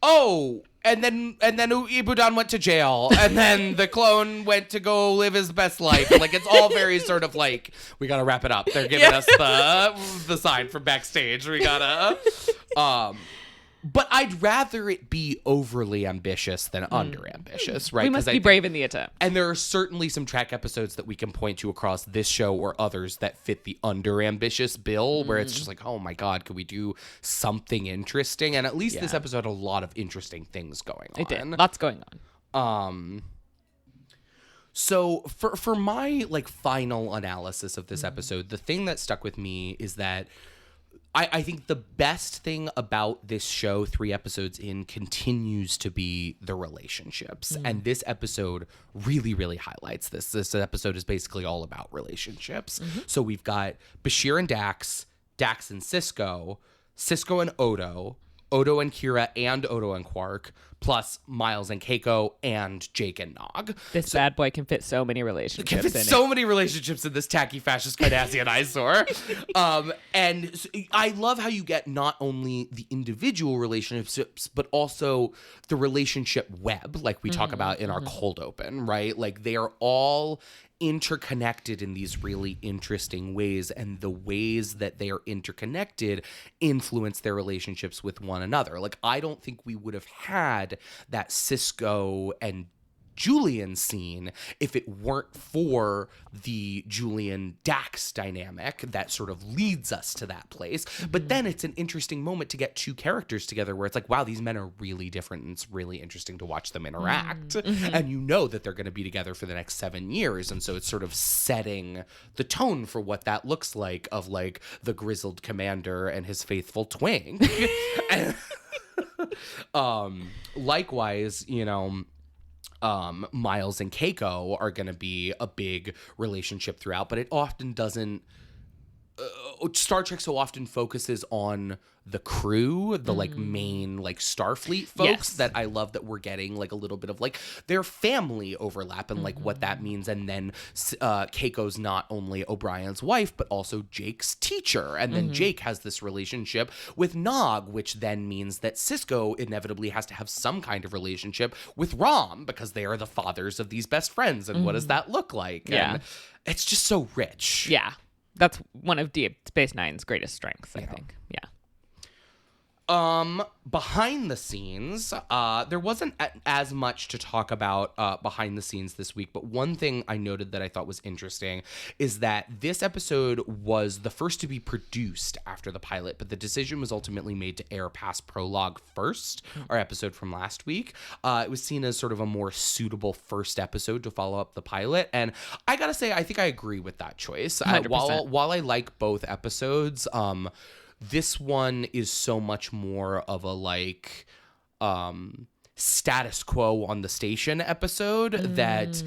and then Ibudan went to jail, and then the clone went to go live his best life. And, like, it's all very sort of like, we gotta wrap it up. They're giving us the sign from backstage. We gotta but I'd rather it be overly ambitious than under ambitious, right? We must be brave in the attempt. And there are certainly some track episodes that we can point to across this show or others that fit the under ambitious bill, where it's just like, oh my God, could we do something interesting? And at least this episode had a lot of interesting things going on. It did. Lots going on. So for my like final analysis of this episode, the thing that stuck with me is that I think the best thing about this show, 3 episodes in, continues to be the relationships. And this episode really, really highlights this. This episode is basically all about relationships. So we've got Bashir and Dax, Dax and Cisco, Cisco and Odo Odo and Kira and Odo and Quark, plus Miles and Keiko and Jake and Nog. This bad boy can fit so many relationships in So many relationships in this tacky fascist Cardassian eyesore. And so I love how you get not only the individual relationships, but also the relationship web, like we talk about in our cold open, right? Like they are all interconnected in these really interesting ways, and the ways that they are interconnected influence their relationships with one another. Like I don't think we would have had that Sisko and Julian scene if it weren't for the Julian Dax dynamic that sort of leads us to that place. But then it's an interesting moment to get two characters together where it's like, wow, these men are really different, and it's really interesting to watch them interact. And you know that they're going to be together for the next 7 years, and so it's sort of setting the tone for what that looks like, of like the grizzled commander and his faithful twink. And, likewise, you know, Miles and Keiko are going to be a big relationship throughout, but it often doesn't. Star Trek so often focuses on the crew, the like main like Starfleet folks, that I love that we're getting like a little bit of like their family overlap and like what that means. And then Keiko's not only O'Brien's wife, but also Jake's teacher. And then Jake has this relationship with Nog, which then means that Sisko inevitably has to have some kind of relationship with Rom, because they are the fathers of these best friends. And what does that look like? Yeah. And it's just so rich. Yeah. That's one of Deep Space Nine's greatest strengths, I think. Yeah. Behind the scenes, there wasn't as much to talk about behind the scenes this week, but one thing I noted that I thought was interesting is that this episode was the first to be produced after the pilot, but the decision was ultimately made to air past prologue first, our episode from last week. It was seen as sort of a more suitable first episode to follow up the pilot, and I gotta say, I think I agree with that choice. 100%. While I like both episodes, this one is so much more of a like status quo on the station episode that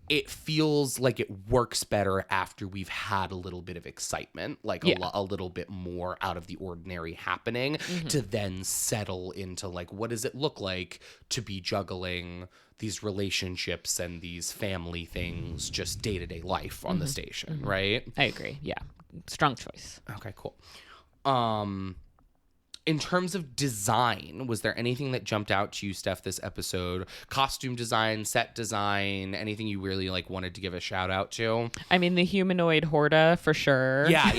it feels like it works better after we've had a little bit of excitement, like a little bit more out of the ordinary happening to then settle into like, what does it look like to be juggling these relationships and these family things, just day-to-day life on the station, right? I agree. Yeah. Strong choice. Okay, cool. In terms of design, was there anything that jumped out to you, Steph, this episode? Costume design, set design, anything you really like wanted to give a shout out to? I mean, the humanoid Horda for sure. Yeah.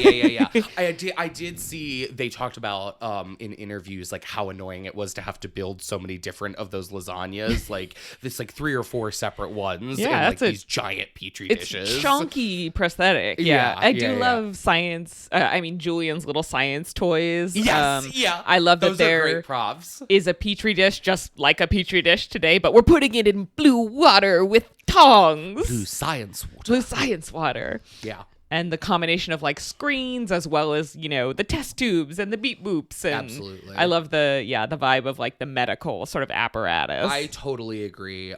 I did see they talked about in interviews like how annoying it was to have to build so many different of those lasagnas, like this like 3 or 4 separate ones in like these giant petri dishes. It's chunky prosthetic. Yeah. I do love science. I mean, Julian's little science toys. Yes. I love that those there are great props. Is a petri dish just like a petri dish today, but we're putting it in blue water with tongs. Blue science water. Blue science water. Yeah. And the combination of like screens as well as, you know, the test tubes and the beep boops. And absolutely. I love the vibe of like the medical sort of apparatus. I totally agree.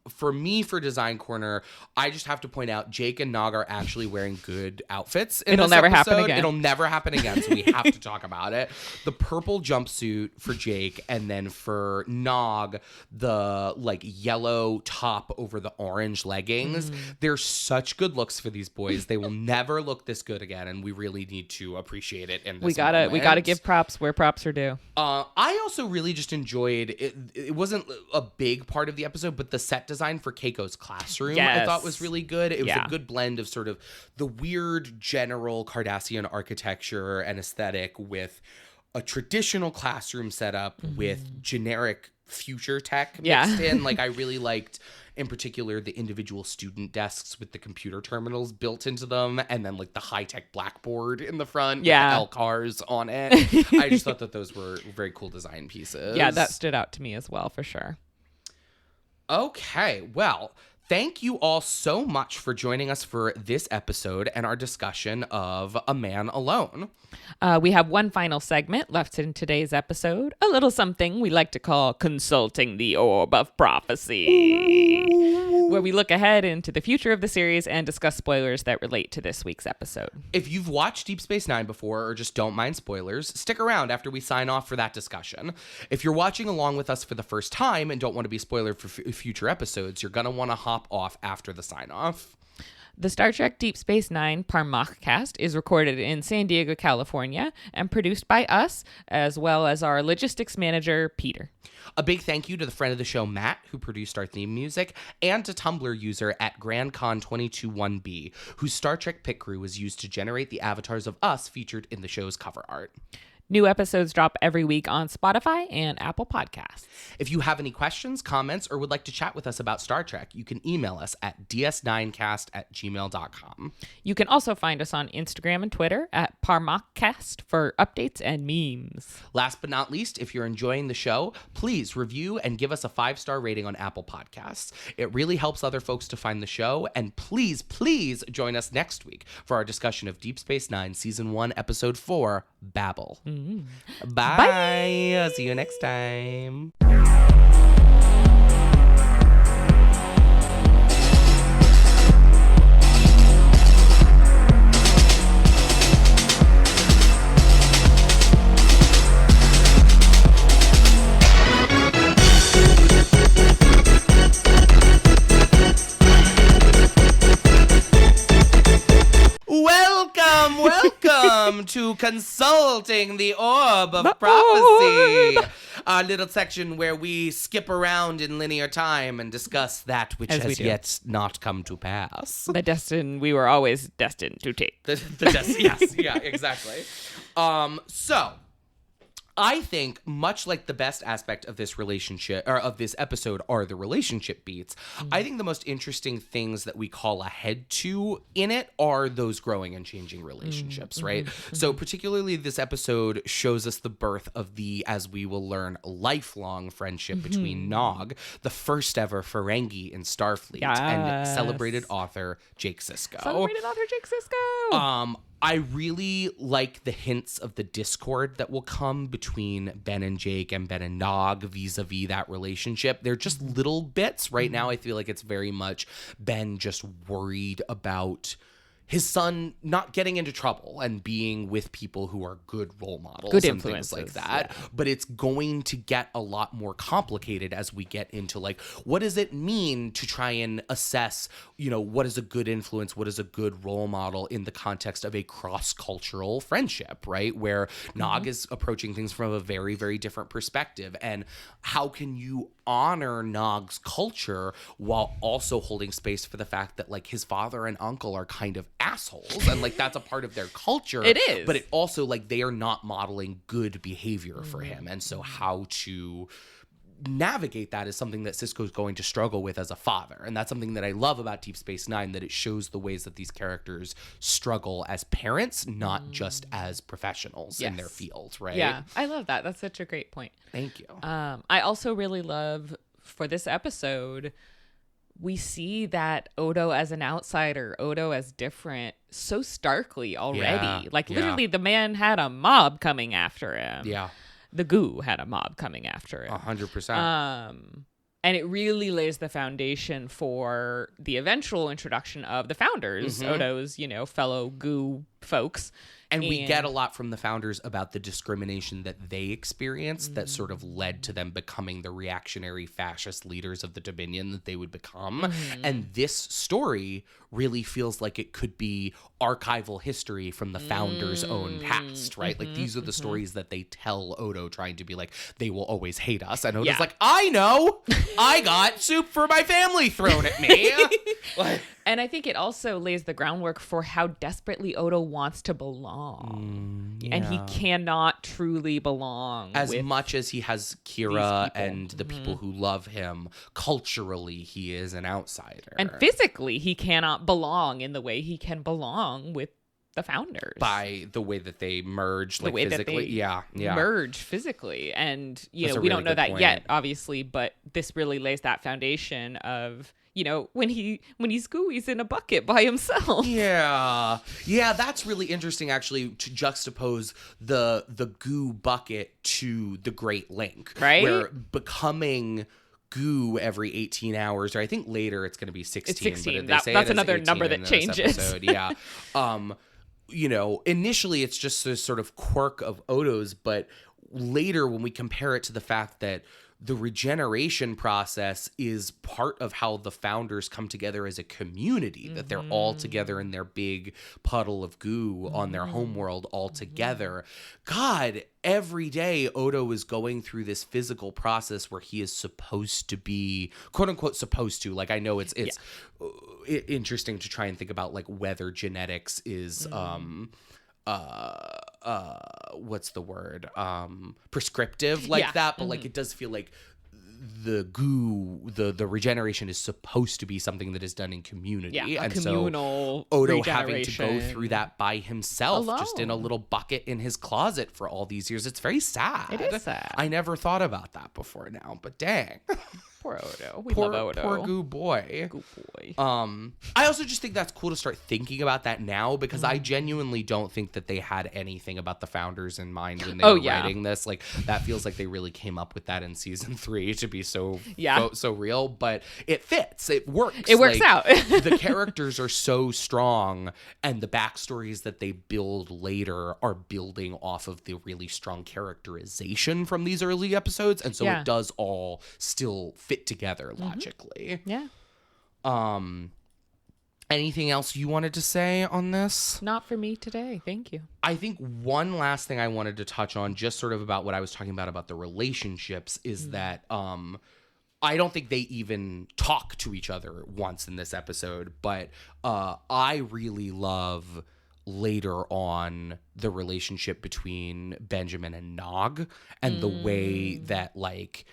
For me, for Design Corner, I just have to point out Jake and Nog are actually wearing good outfits in It'll this never episode. happen again. It'll never happen again, so we have to talk about it. The purple jumpsuit for Jake, and then for Nog, the like yellow top over the orange leggings. They're such good looks for these boys. They will never look this good again, and we really need to appreciate it in this we gotta give props where props are due. I also really just enjoyed it. It wasn't a big part of the episode, but the set design for Keiko's classroom I thought was really good. It was a good blend of sort of the weird general Cardassian architecture and aesthetic with a traditional classroom setup with generic future tech mixed in. Like I really liked, in particular, the individual student desks with the computer terminals built into them, and then like the high-tech blackboard in the front with the L cars on it. I just thought that those were very cool design pieces. Yeah, that stood out to me as well, for sure. Okay, well, Thank you all so much for joining us for this episode and our discussion of A Man Alone. We have one final segment left in today's episode, a little something we like to call Consulting the Orb of Prophecy, where we look ahead into the future of the series and discuss spoilers that relate to this week's episode. If you've watched Deep Space Nine before or just don't mind spoilers, stick around after we sign off for that discussion. If you're watching along with us for the first time and don't want to be spoiled for future episodes, you're going to want to hop off after the sign off. The Star Trek Deep Space Nine Parmach cast is recorded in San Diego, California, and produced by us, as well as our logistics manager, Peter. A big thank you to the friend of the show, Matt, who produced our theme music, and to Tumblr user at GrandCon221B, whose Star Trek pit crew was used to generate the avatars of us featured in the show's cover art. New episodes drop every week on Spotify and Apple Podcasts. If you have any questions, comments, or would like to chat with us about Star Trek, you can email us at ds9cast@gmail.com. You can also find us on Instagram and Twitter at ParmachCast for updates and memes. Last but not least, if you're enjoying the show, please review and give us a 5-star rating on Apple Podcasts. It really helps other folks to find the show, and please join us next week for our discussion of Deep Space Nine Season 1, Episode 4, Babel. Bye. Bye. See you next time. Welcome to Consulting the Orb of Prophecy, a little section where we skip around in linear time and discuss that which has yet not come to pass. The destined we were always destined to take. Yes, yeah, exactly. So I think much like the best aspect of this relationship or of this episode are the relationship beats. I think the most interesting things that we call ahead to in it are those growing and changing relationships, right? So particularly this episode shows us the birth of the, as we will learn, lifelong friendship between Nog, the first ever Ferengi in Starfleet, and celebrated author Jake Sisko. Celebrated author Jake Sisko. I really like the hints of the discord that will come between Ben and Jake and Ben and Nog vis-a-vis that relationship. They're just little bits. Right now, I feel like it's very much Ben just worried about his son not getting into trouble and being with people who are good role models, good and influences, things like that. Yeah. But it's going to get a lot more complicated as we get into like, what does it mean to try and assess, what is a good influence? What is a good role model in the context of a cross-cultural friendship, right? Where Nog is approaching things from a very, very different perspective. And how can you honor Nog's culture while also holding space for the fact that like his father and uncle are kind of assholes and like that's a part of their culture. It is. But it also like they are not modeling good behavior for him. And so how to navigate that is something that Sisko's going to struggle with as a father. And that's something that I love about Deep Space Nine, that it shows the ways that these characters struggle as parents, not just as professionals in their field, right? Yeah, I love that. That's such a great point. Thank you. I also really love, for this episode, we see that Odo as an outsider, Odo as different, so starkly already. Literally, the man had a mob coming after him. Yeah. The Goo had a mob coming after him. 100%. And it really lays the foundation for the eventual introduction of the founders, Odo's, fellow Goo folks. And we get a lot from the founders about the discrimination that they experienced that sort of led to them becoming the reactionary fascist leaders of the Dominion that they would become. And this story really feels like it could be archival history from the founders' own past, right? Like these are the stories that they tell Odo, trying to be like, they will always hate us. And Odo's like, I know, I got soup for my family thrown at me. And I think it also lays the groundwork for how desperately Odo wants to belong. And he cannot truly belong. As much as he has Kira and the people who love him, culturally, he is an outsider. And physically, he cannot belong in the way he can belong with the founders. By the way that they merge, like way physically. That they merge physically. And, That's a we really don't know good that point. yet, obviously, but this really lays that foundation of when he's gooey's in a bucket by himself. Yeah, that's really interesting, actually, to juxtapose the goo bucket to the Great Link, right? Where becoming goo every 18 hours, or I think later it's going to be 16. It's 16. But That's another number that changes. Yeah. Initially it's just this sort of quirk of Odo's, but later when we compare it to the fact that the regeneration process is part of how the founders come together as a community, that they're all together in their big puddle of goo on their homeworld all together. God, every day Odo is going through this physical process where he is supposed to be, quote unquote, supposed to. Like, I know it's interesting to try and think about like whether genetics is what's the word, prescriptive like that, but like it does feel like the goo, the regeneration is supposed to be something that is done in community, a and communal so Odo having to go regeneration. through that by himself, Alone. just in a little bucket in his closet for all these years. It's very sad. It is sad. I never thought about that before now, but dang. Poor Odo. We love Odo. Poor goo boy. Goo boy. I also just think that's cool to start thinking about that now, because I genuinely don't think that they had anything about the founders in mind when they were writing this. Like, that feels like they really came up with that in season 3 to be so real, but it fits. It works. It works out. The characters are so strong, and the backstories that they build later are building off of the really strong characterization from these early episodes, and so it does all still fit together logically. Yeah. Anything else you wanted to say on this? Not for me today. Thank you. I think one last thing I wanted to touch on, just sort of about what I was talking about the relationships, is that I don't think they even talk to each other once in this episode, but I really love later on the relationship between Benjamin and Nog, and the way that like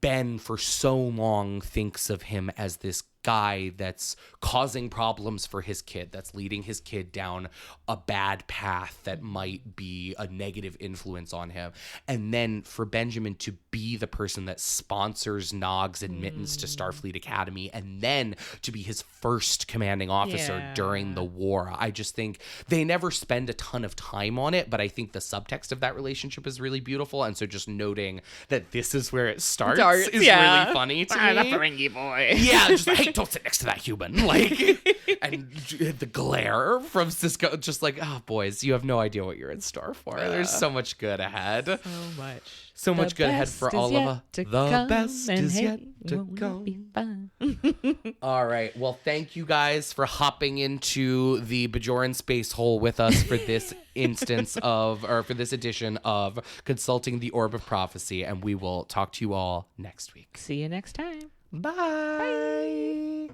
Ben for so long thinks of him as this guy that's causing problems for his kid, that's leading his kid down a bad path that might be a negative influence on him. And then for Benjamin to be the person that sponsors Nog's admittance to Starfleet Academy, and then to be his first commanding officer during the war. I just think they never spend a ton of time on it, but I think the subtext of that relationship is really beautiful. And so just noting that this is where it starts is really funny to me. The Ferengi boy. Yeah, just like, hey, don't sit next to that human. Like, and the glare from Cisco, just like, oh, boys, you have no idea what you're in store for. There's so much good ahead. So much good ahead for all of us. The best is yet to come. All right. Well, thank you guys for hopping into the Bajoran space hole with us for this for this edition of Consulting the Orb of Prophecy. And we will talk to you all next week. See you next time. Bye.